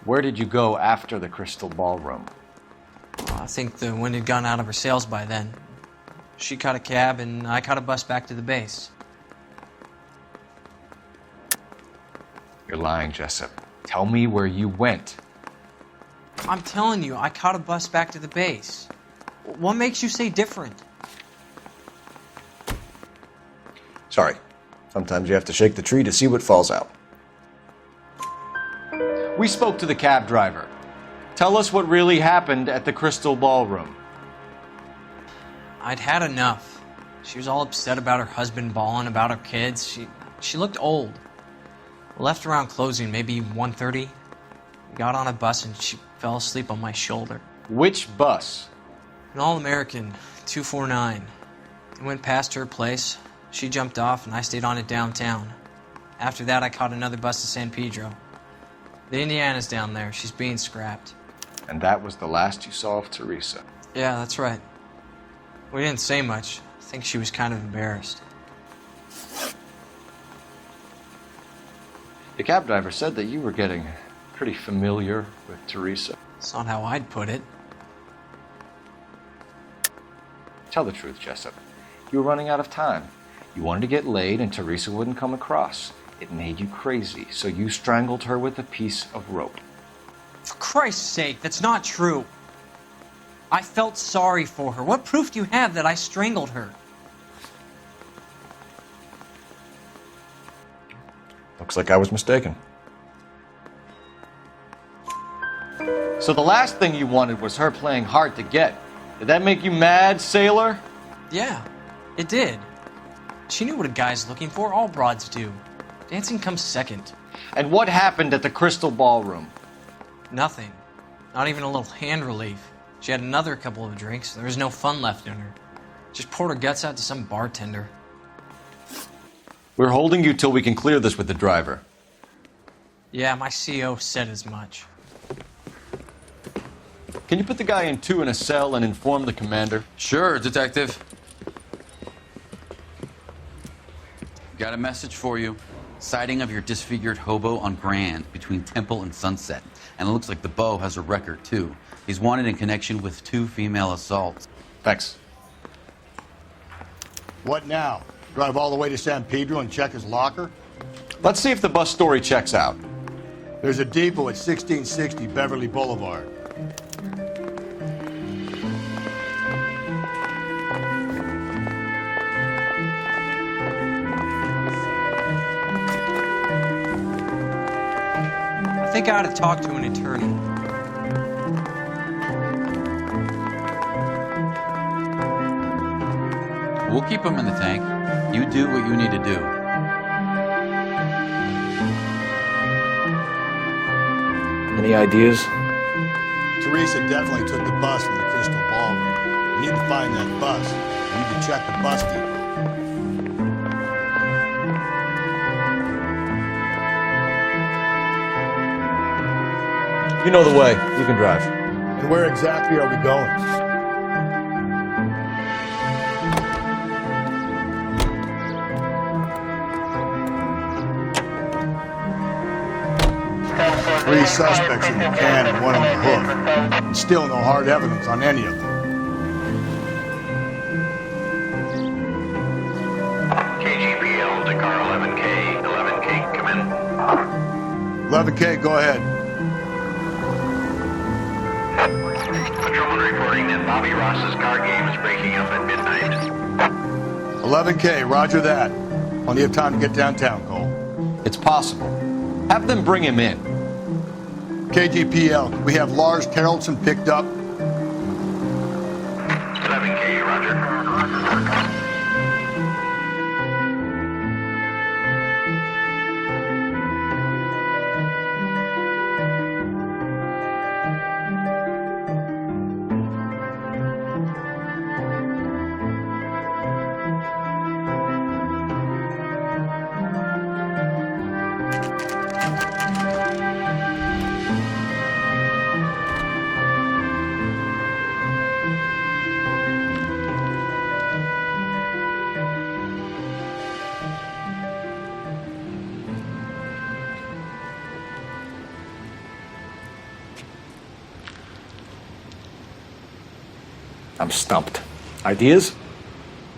[SPEAKER 5] Where did you go after the Crystal Ballroom?
[SPEAKER 2] I think the wind had gone out of her sails by then. She caught a cab and I caught a bus back to the base.
[SPEAKER 5] You're lying, Jessup. Tell me where you went.
[SPEAKER 2] I'm telling you, I caught a bus back to the base. What makes you say different?
[SPEAKER 5] Sorry. Sometimes you have to shake the tree to see what falls out. We spoke to the cab driver. Tell us what really happened at the Crystal Ballroom.
[SPEAKER 2] I'd had enough. She was all upset about her husband bawling about her kids. She looked old. We left around closing, maybe 1:30. We got on a bus and she fell asleep on my shoulder.
[SPEAKER 5] Which bus?
[SPEAKER 2] An All-American, 249. We went past her place. She jumped off and I stayed on it downtown. After that, I caught another bus to San Pedro. The Indiana's down there. She's being scrapped.
[SPEAKER 5] And that was the last you saw of Teresa.
[SPEAKER 2] Yeah, that's right. We didn't say much. I think she was kind of embarrassed.
[SPEAKER 5] The cab driver said that you were getting pretty familiar with Teresa.
[SPEAKER 2] That's not how I'd put it.
[SPEAKER 5] Tell the truth, Jessup. You were running out of time. You wanted to get laid and Teresa wouldn't come across. It made you crazy, so you strangled her with a piece of rope.
[SPEAKER 2] For Christ's sake, that's not true. I felt sorry for her. What proof do you have that I strangled her?
[SPEAKER 5] Looks like I was mistaken. So the last thing you wanted was her playing hard to get. Did that make you mad, sailor?
[SPEAKER 2] Yeah, it did. She knew what a guy's looking for. All broads do. Dancing comes second.
[SPEAKER 5] And what happened at the Crystal Ballroom?
[SPEAKER 2] Nothing. Not even a little hand relief. She had another couple of drinks. There was no fun left in her. Just poured her guts out to some bartender.
[SPEAKER 5] We're holding you till we can clear this with the driver.
[SPEAKER 2] Yeah, my CO said as much.
[SPEAKER 5] Can you put the guy in 2 in a cell and inform the commander?
[SPEAKER 15] Sure, Detective. Got a message for you. Sighting of your disfigured hobo on Grand between Temple and Sunset. And it looks like the beau has a record, too. He's wanted in connection with 2 female assaults.
[SPEAKER 5] Thanks.
[SPEAKER 6] What now? Drive all the way to San Pedro and check his locker?
[SPEAKER 5] Let's see if the bus story checks out.
[SPEAKER 6] There's a depot at 1660 Beverly Boulevard.
[SPEAKER 2] think I ought to talk to an attorney.
[SPEAKER 15] We'll keep him in the tank. You do what you need to do.
[SPEAKER 18] Any ideas?
[SPEAKER 6] Teresa definitely took the bus from the Crystal Ballroom. We need to find that bus. We need to check the bus depot.
[SPEAKER 18] You know the way. You can drive.
[SPEAKER 6] And where exactly are we going? Three suspects in the can and one on the hook. And still no hard evidence on any of them.
[SPEAKER 1] KGPL to car 11K. 11K, come in.
[SPEAKER 6] 11K, go ahead.
[SPEAKER 1] Patrolman reporting that Bobby Ross's car game is breaking up at midnight.
[SPEAKER 6] 11K, roger that. Plenty of time to get downtown, Cole.
[SPEAKER 5] It's possible. Have them bring him in.
[SPEAKER 6] KGPL, we have Lars Carrollson picked up.
[SPEAKER 1] 11K, roger.
[SPEAKER 18] I'm stumped. Ideas?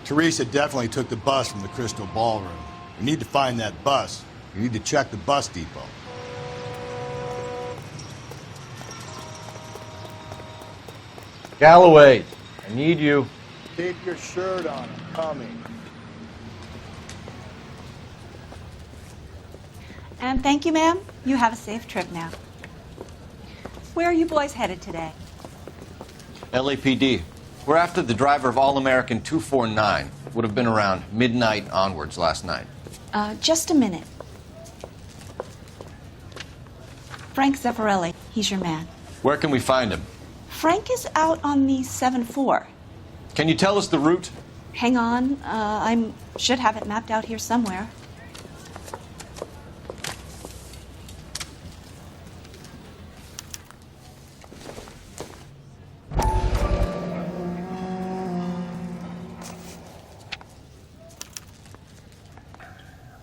[SPEAKER 6] Teresa definitely took the bus from the Crystal Ballroom. We need to find that bus. We need to check the bus depot.
[SPEAKER 18] Galloway, I need you.
[SPEAKER 6] Keep your shirt on. I'm coming.
[SPEAKER 4] And thank you, ma'am. You have a safe trip now. Where are you boys headed today?
[SPEAKER 5] LAPD. We're after the driver of All-American 249. Would have been around midnight onwards last night.
[SPEAKER 4] Just a minute. Frank Zeffirelli. He's your man.
[SPEAKER 5] Where can we find him?
[SPEAKER 4] Frank is out on the 7-4.
[SPEAKER 5] Can you tell us the route?
[SPEAKER 4] Hang on. I should have it mapped out here somewhere.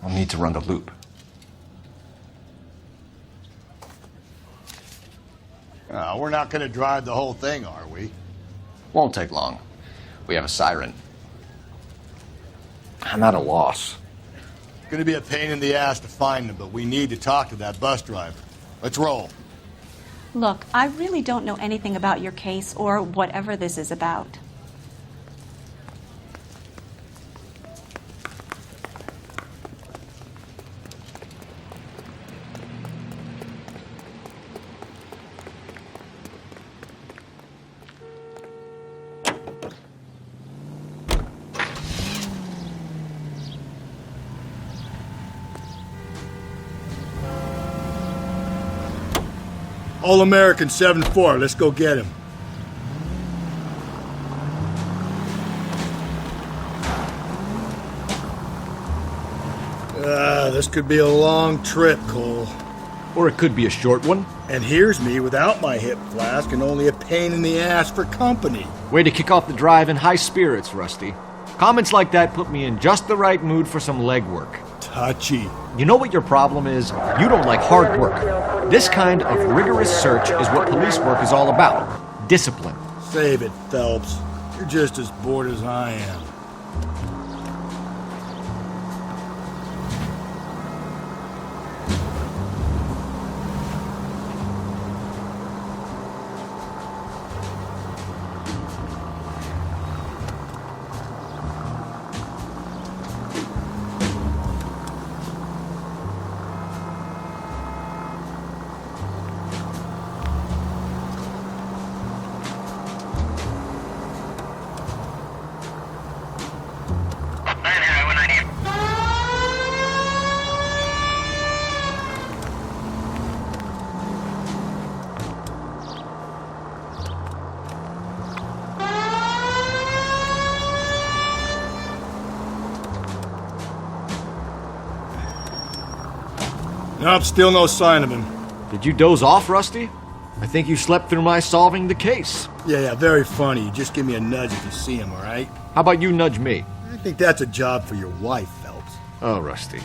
[SPEAKER 5] I'll need to run the loop.
[SPEAKER 6] We're not going to drive the whole thing, are we?
[SPEAKER 5] Won't take long. We have a siren.
[SPEAKER 18] I'm at a loss.
[SPEAKER 6] It's going to be a pain in the ass to find them, but we need to talk to that bus driver. Let's roll.
[SPEAKER 4] Look, I really don't know anything about your case or whatever this is about.
[SPEAKER 6] All-American 7-4. Let's go get him. This could be a long trip, Cole.
[SPEAKER 18] Or it could be a short one.
[SPEAKER 6] And here's me without my hip flask and only a pain in the ass for company.
[SPEAKER 18] Way to kick off the drive in high spirits, Rusty. Comments like that put me in just the right mood for some legwork.
[SPEAKER 6] Touchy.
[SPEAKER 18] You know what your problem is? You don't like hard work. This kind of rigorous search is what police work is all about. Discipline.
[SPEAKER 6] Save it, Phelps. You're just as bored as I am.
[SPEAKER 7] Nope, still no sign of him.
[SPEAKER 18] Did you doze off, Rusty? I think you slept through my solving the case.
[SPEAKER 7] Yeah, very funny. You just give me a nudge if you see him, all right?
[SPEAKER 18] How about you nudge me?
[SPEAKER 7] I think that's a job for your wife, Phelps.
[SPEAKER 18] Oh, Rusty.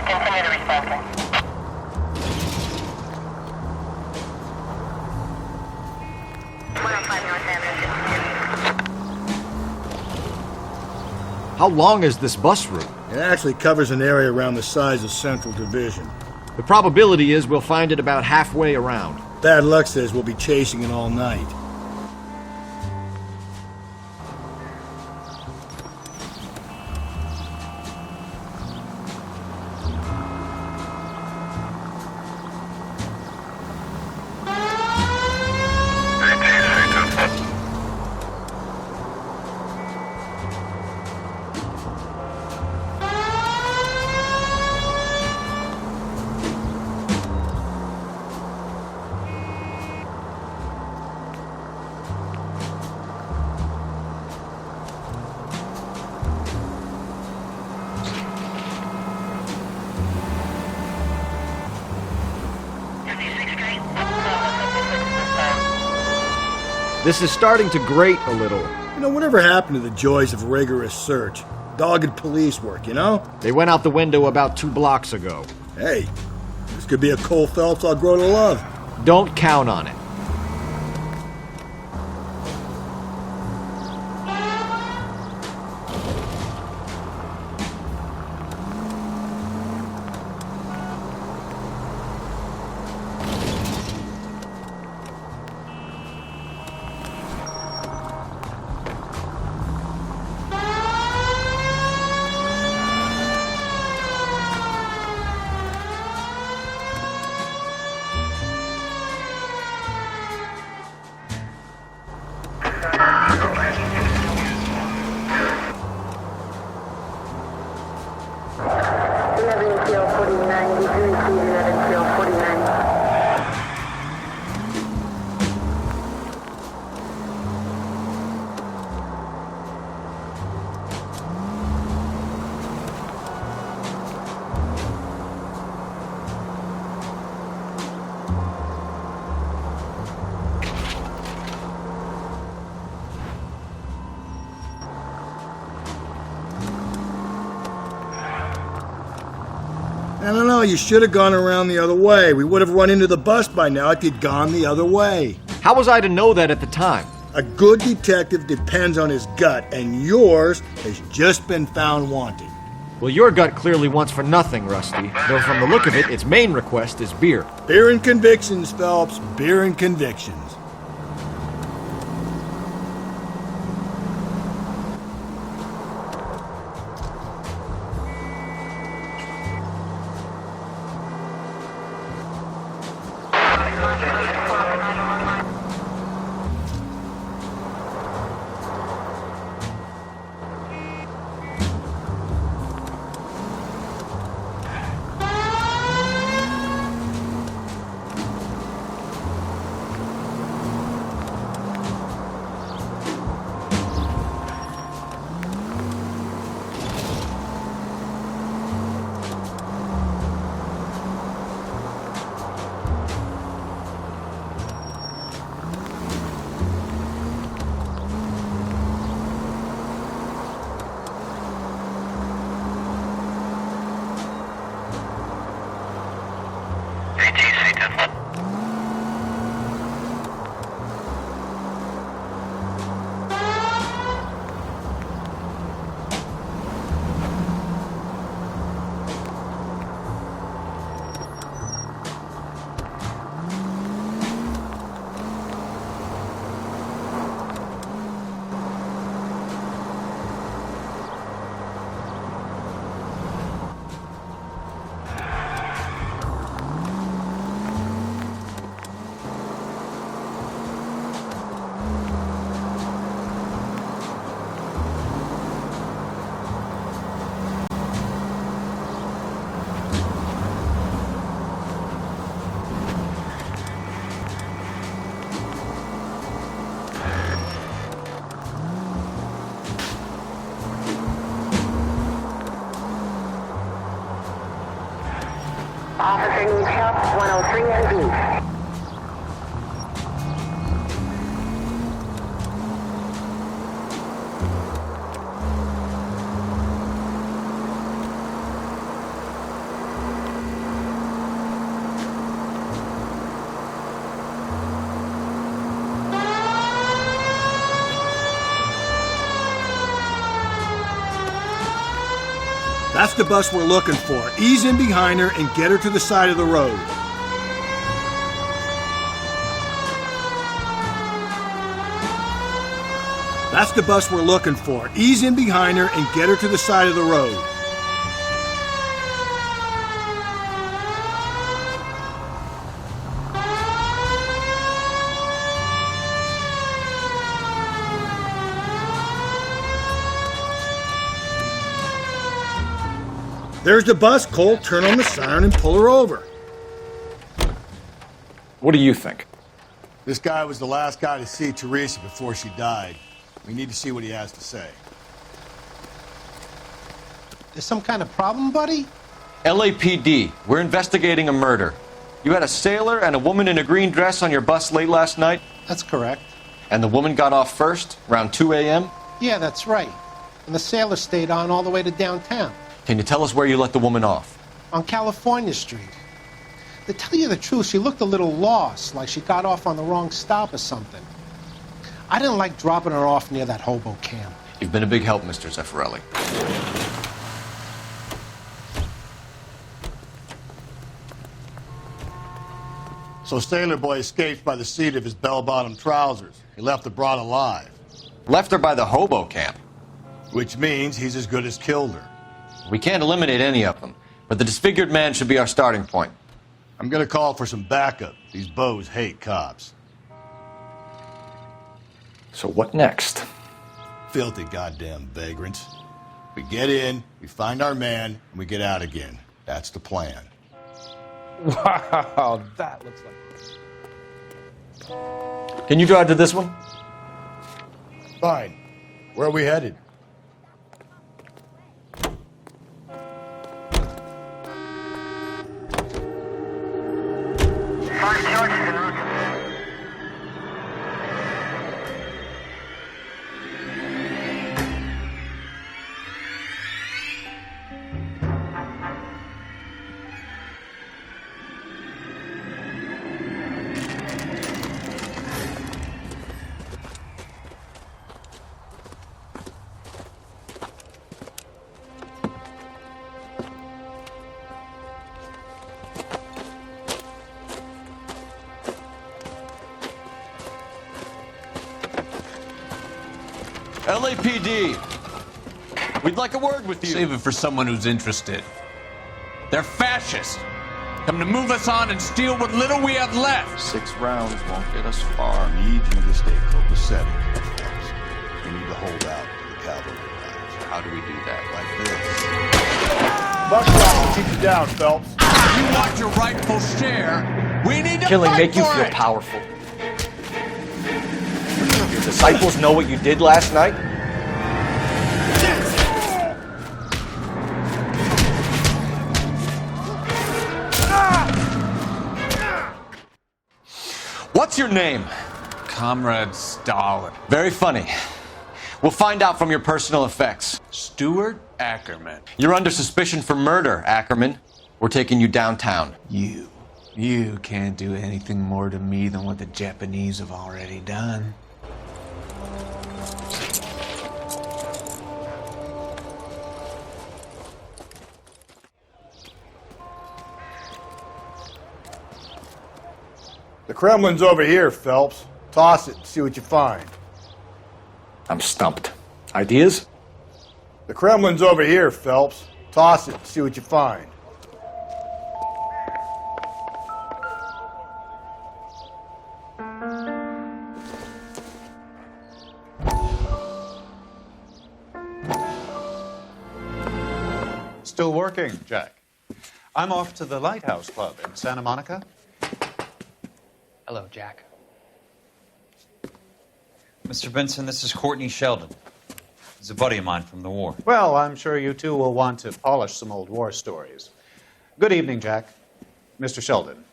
[SPEAKER 1] Continue to respond.
[SPEAKER 18] How long is this bus route?
[SPEAKER 7] It actually covers an area around the size of Central Division.
[SPEAKER 18] The probability is we'll find it about halfway around.
[SPEAKER 7] Bad luck says we'll be chasing it all night.
[SPEAKER 18] This is starting to grate a little.
[SPEAKER 7] You know, whatever happened to the joys of rigorous search? Dogged police work, you know?
[SPEAKER 18] They went out the window about 2 blocks ago.
[SPEAKER 7] Hey, this could be a Cole Phelps I'll grow to love.
[SPEAKER 18] Don't count on it.
[SPEAKER 7] I don't know, you should have gone around the other way. We would have run into the bus by now if you'd gone the other way.
[SPEAKER 18] How was I to know that at the time?
[SPEAKER 7] A good detective depends on his gut, and yours has just been found wanting.
[SPEAKER 18] Well, your gut clearly wants for nothing, Rusty. Though from the look of it, its main request is beer.
[SPEAKER 7] Beer and convictions, Phelps. Beer and convictions.
[SPEAKER 9] Officer needs help, 103 and B.
[SPEAKER 7] That's the bus we're looking for. Ease in behind her and get her to the side of the road. That's the bus we're looking for. Ease in behind her and get her to the side of the road. There's the bus. Cole, turn on the siren and pull her over.
[SPEAKER 5] What do you think?
[SPEAKER 6] This guy was the last guy to see Teresa before she died. We need to see what he has to say.
[SPEAKER 22] There's some kind of problem, buddy?
[SPEAKER 5] LAPD, we're investigating a murder. You had a sailor and a woman in a green dress on your bus late last night?
[SPEAKER 22] That's correct.
[SPEAKER 5] And the woman got off first, around 2 a.m.?
[SPEAKER 22] Yeah, that's right. And the sailor stayed on all the way to downtown.
[SPEAKER 5] Can you tell us where you let the woman off?
[SPEAKER 22] On California Street. To tell you the truth, she looked a little lost, like she got off on the wrong stop or something. I didn't like dropping her off near that hobo camp.
[SPEAKER 5] You've been a big help, Mr. Zeffirelli.
[SPEAKER 6] So Sailor Boy escaped by the seat of his bell-bottom trousers. He left the broad alive.
[SPEAKER 5] Left her by the hobo camp.
[SPEAKER 6] Which means he's as good as killed her.
[SPEAKER 5] We can't eliminate any of them, but the disfigured man should be our starting point.
[SPEAKER 6] I'm gonna call for some backup. These bows hate cops.
[SPEAKER 5] So what next?
[SPEAKER 6] Filthy goddamn vagrants. We get in, we find our man, and we get out again. That's the plan.
[SPEAKER 19] Wow, that looks like...
[SPEAKER 5] Can you drive to this one?
[SPEAKER 6] Fine. Where are we headed?
[SPEAKER 5] LAPD, we'd like a word with you.
[SPEAKER 14] Save it for someone who's interested. They're fascists. Come to move us on and steal what little we have left.
[SPEAKER 5] 6 rounds won't get us far.
[SPEAKER 6] I need you to stay copacetic. We need to hold out to the cavalry guys.
[SPEAKER 5] How do we do that?
[SPEAKER 6] Like this. Buckshot will keep you down, Phelps.
[SPEAKER 14] You want your rightful share. We need to
[SPEAKER 5] Killing
[SPEAKER 14] fight
[SPEAKER 5] make you
[SPEAKER 14] for
[SPEAKER 5] feel
[SPEAKER 14] it.
[SPEAKER 5] powerful. Your disciples know what you did last night? What's your name?
[SPEAKER 14] Comrade Stalin.
[SPEAKER 5] Very funny. We'll find out from your personal effects.
[SPEAKER 14] Stuart Ackerman.
[SPEAKER 5] You're under suspicion for murder, Ackerman. We're taking you downtown.
[SPEAKER 14] You can't do anything more to me than what the Japanese have already done.
[SPEAKER 6] The Kremlin's over here, Phelps. Toss it and see what you find.
[SPEAKER 5] I'm stumped. Ideas?
[SPEAKER 6] The Kremlin's over here, Phelps. Toss it and see what you find.
[SPEAKER 23] Still working, Jack. I'm off to the Lighthouse Club in Santa Monica.
[SPEAKER 24] Hello, Jack. Mr. Benson, this is Courtney Sheldon. He's a buddy of mine from the war.
[SPEAKER 23] Well, I'm sure you two will want to polish some old war stories. Good evening, Jack. Mr. Sheldon.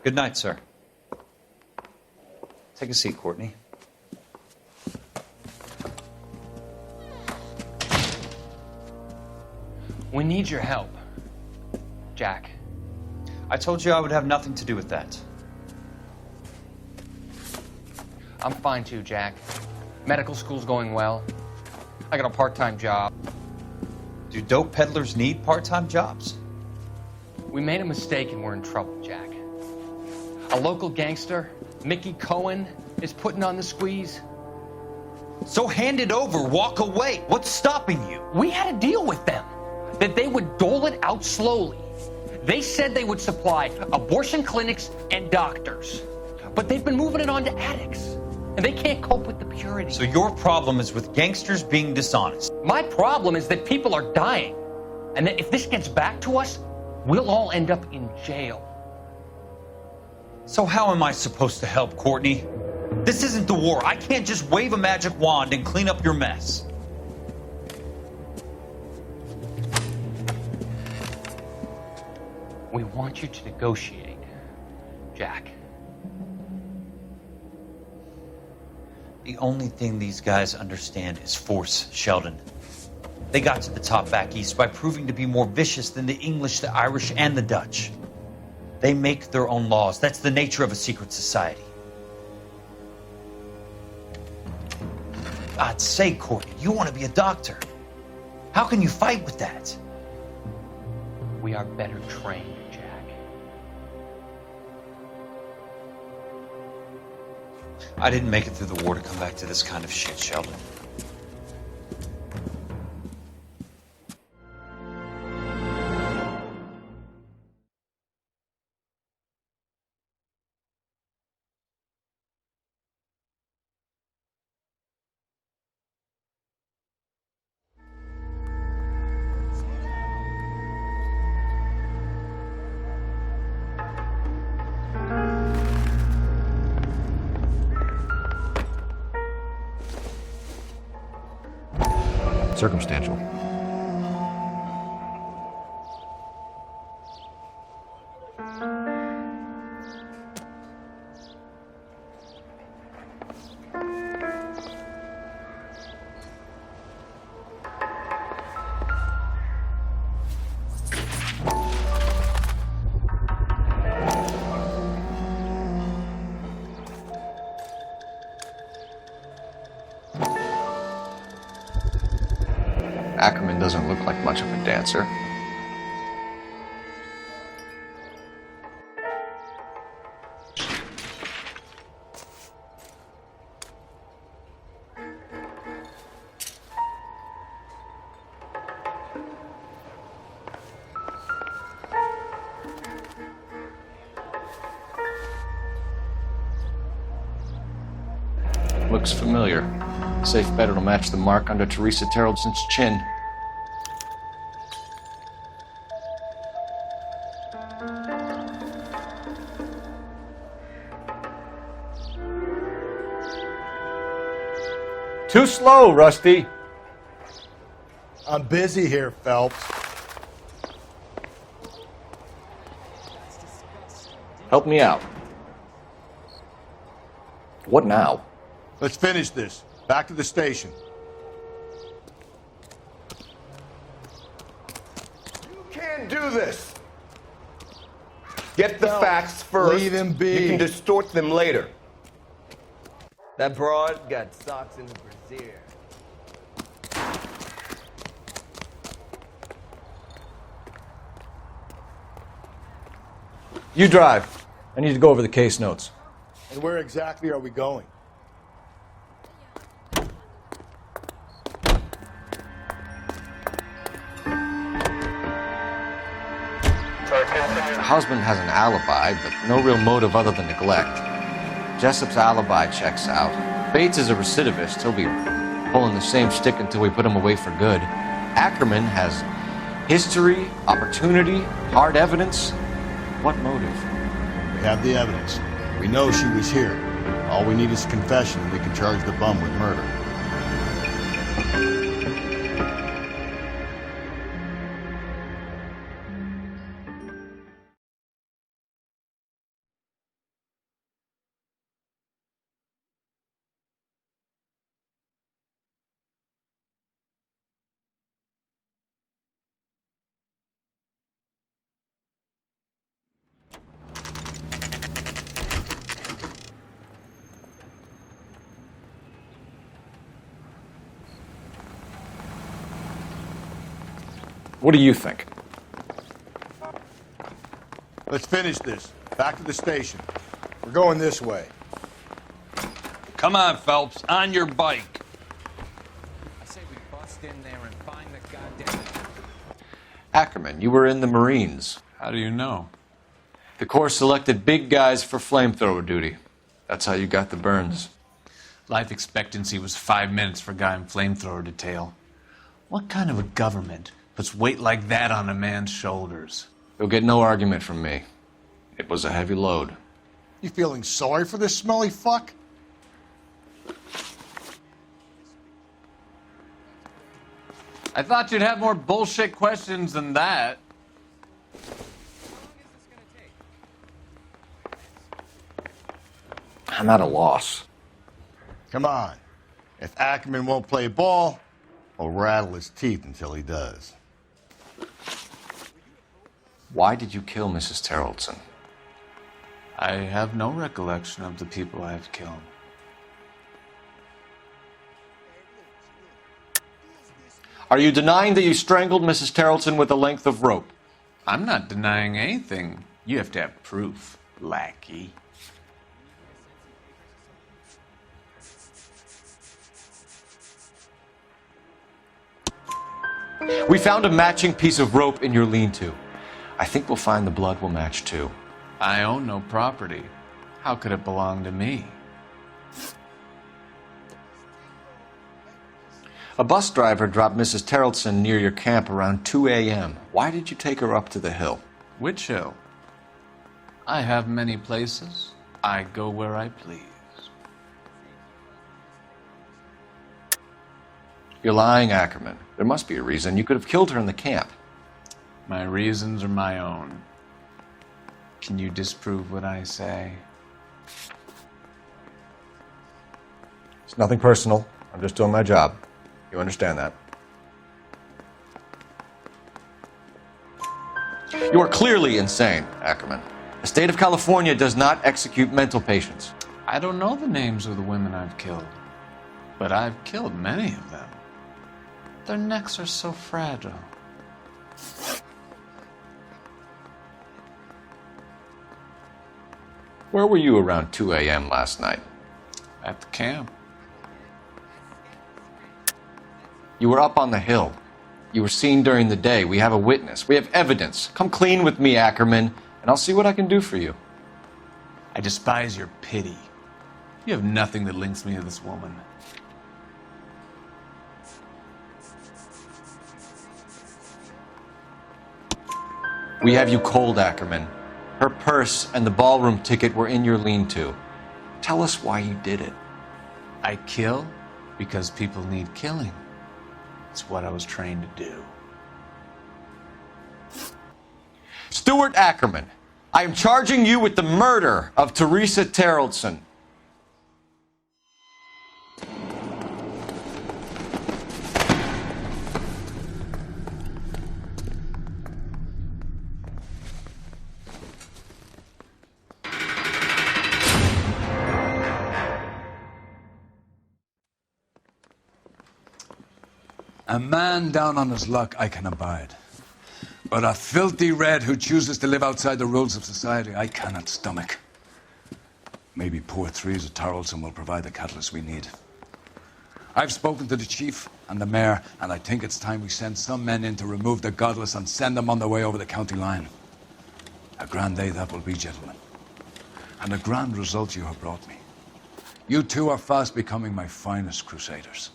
[SPEAKER 24] Good night, sir. Take a seat, Courtney.
[SPEAKER 8] We need your help, Jack.
[SPEAKER 24] I told you I would have nothing to do with that.
[SPEAKER 8] I'm fine too, Jack. Medical school's going well. I got a part-time job.
[SPEAKER 24] Do dope peddlers need part-time jobs?
[SPEAKER 8] We made a mistake and we're in trouble, Jack. A local gangster, Mickey Cohen, is putting on the squeeze.
[SPEAKER 24] So hand it over, walk away. What's stopping you?
[SPEAKER 8] We had a deal with them that they would dole it out slowly. They said they would supply abortion clinics and doctors, but they've been moving it on to addicts, and they can't cope with the purity.
[SPEAKER 24] So your problem is with gangsters being dishonest.
[SPEAKER 8] My problem is that people are dying, and that if this gets back to us, we'll all end up in jail.
[SPEAKER 24] So how am I supposed to help, Courtney? This isn't the war. I can't just wave a magic wand and clean up your mess.
[SPEAKER 8] We want you to negotiate, Jack.
[SPEAKER 24] The only thing these guys understand is force, Sheldon. They got to the top back east by proving to be more vicious than the English, the Irish, and the Dutch. They make their own laws. That's the nature of a secret society. God's sake, Courtney, you want to be a doctor. How can you fight with that?
[SPEAKER 8] We are better trained, Jack.
[SPEAKER 24] I didn't make it through the war to come back to this kind of shit, Sheldon.
[SPEAKER 18] Circumstantial.
[SPEAKER 5] Ackerman doesn't look like much of a dancer. Looks familiar. Safe bet it'll match the mark under Teresa Terrelson's chin. Too slow, Rusty.
[SPEAKER 7] I'm busy here, Phelps.
[SPEAKER 5] Help me out. What now?
[SPEAKER 6] Let's finish this. Back to the station.
[SPEAKER 10] You can't do this. Get the facts first.
[SPEAKER 7] Leave him be.
[SPEAKER 10] You can distort them later. That broad got socks in the brassiere.
[SPEAKER 5] You drive. I need to go over the case notes.
[SPEAKER 7] And where exactly are we going?
[SPEAKER 5] The husband has an alibi, but no real motive other than neglect. Jessup's alibi checks out. Bates is a recidivist. He'll be pulling the same stick until we put him away for good. Ackerman has history, opportunity, hard evidence. What motive?
[SPEAKER 6] We have the evidence. We know she was here. All we need is a confession, and we can charge the bum with murder.
[SPEAKER 18] What do you think?
[SPEAKER 6] Let's finish this. Back to the station. We're going this way.
[SPEAKER 14] Come on, Phelps, on your bike.
[SPEAKER 3] I say we bust in there and find the goddamn...
[SPEAKER 5] Ackerman, you were in the Marines.
[SPEAKER 14] How do you know?
[SPEAKER 5] The Corps selected big guys for flamethrower duty. That's how you got the burns.
[SPEAKER 14] Life expectancy was 5 minutes for a guy in flamethrower detail. What kind of a government puts weight like that on a man's shoulders?
[SPEAKER 5] You'll get no argument from me. It was a heavy load.
[SPEAKER 6] You feeling sorry for this smelly fuck?
[SPEAKER 14] I thought you'd have more bullshit questions than that.
[SPEAKER 18] I'm at a loss.
[SPEAKER 6] Come on. If Ackerman won't play ball, I'll rattle his teeth until he does.
[SPEAKER 5] Why did you kill Mrs. Terrelson?
[SPEAKER 14] I have no recollection of the people I have killed.
[SPEAKER 5] Are you denying that you strangled Mrs. Terrelson with a length of rope?
[SPEAKER 14] I'm not denying anything. You have to have proof, lackey.
[SPEAKER 5] We found a matching piece of rope in your lean-to. I think we'll find the blood will match too.
[SPEAKER 14] I own no property. How could it belong to me?
[SPEAKER 5] A bus driver dropped Mrs. Terrelson near your camp around 2 a.m. Why did you take her up to the hill?
[SPEAKER 14] Which hill? I have many places. I go where I please.
[SPEAKER 5] You're lying, Ackerman. There must be a reason. You could have killed her in the camp.
[SPEAKER 14] My reasons are my own. Can you disprove what I say?
[SPEAKER 5] It's nothing personal. I'm just doing my job. You understand that? You are clearly insane, Ackerman. The state of California does not execute mental patients.
[SPEAKER 14] I don't know the names of the women I've killed, but I've killed many of them. Their necks are so fragile.
[SPEAKER 5] Where were you around 2 a.m. last night?
[SPEAKER 14] At the camp.
[SPEAKER 5] You were up on the hill. You were seen during the day. We have a witness. We have evidence. Come clean with me, Ackerman, and I'll see what I can do for you.
[SPEAKER 14] I despise your pity. You have nothing that links me to this woman.
[SPEAKER 5] We have you cold, Ackerman. Her purse and the ballroom ticket were in your lean-to. Tell us why you did it.
[SPEAKER 14] I kill because people need killing. It's what I was trained to do.
[SPEAKER 5] Stuart Ackerman, I am charging you with the murder of Teresa Terrelson.
[SPEAKER 12] A man down on his luck I can abide. But a filthy red who chooses to live outside the rules of society, I cannot stomach. Maybe poor Threes of Tarleton will provide the catalyst we need. I've spoken to the chief and the mayor, and I think it's time we send some men in to remove the godless and send them on their way over the county line. A grand day that will be, gentlemen. And a grand result you have brought me. You two are fast becoming my finest crusaders.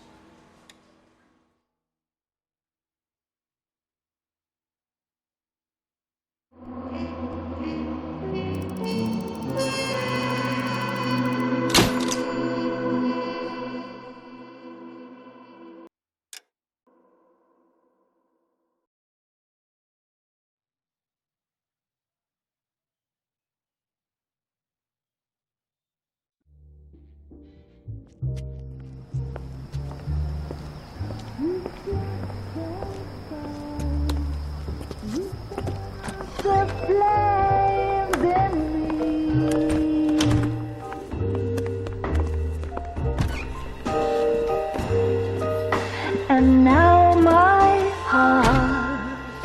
[SPEAKER 9] And now my heart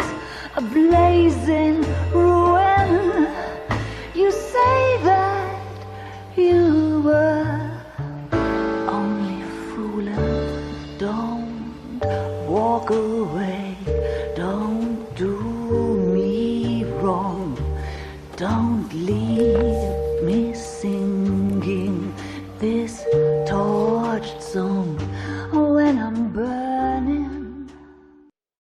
[SPEAKER 13] lies in ruin. You say that you were only fooling. Don't walk away. Don't do me wrong. Don't leave.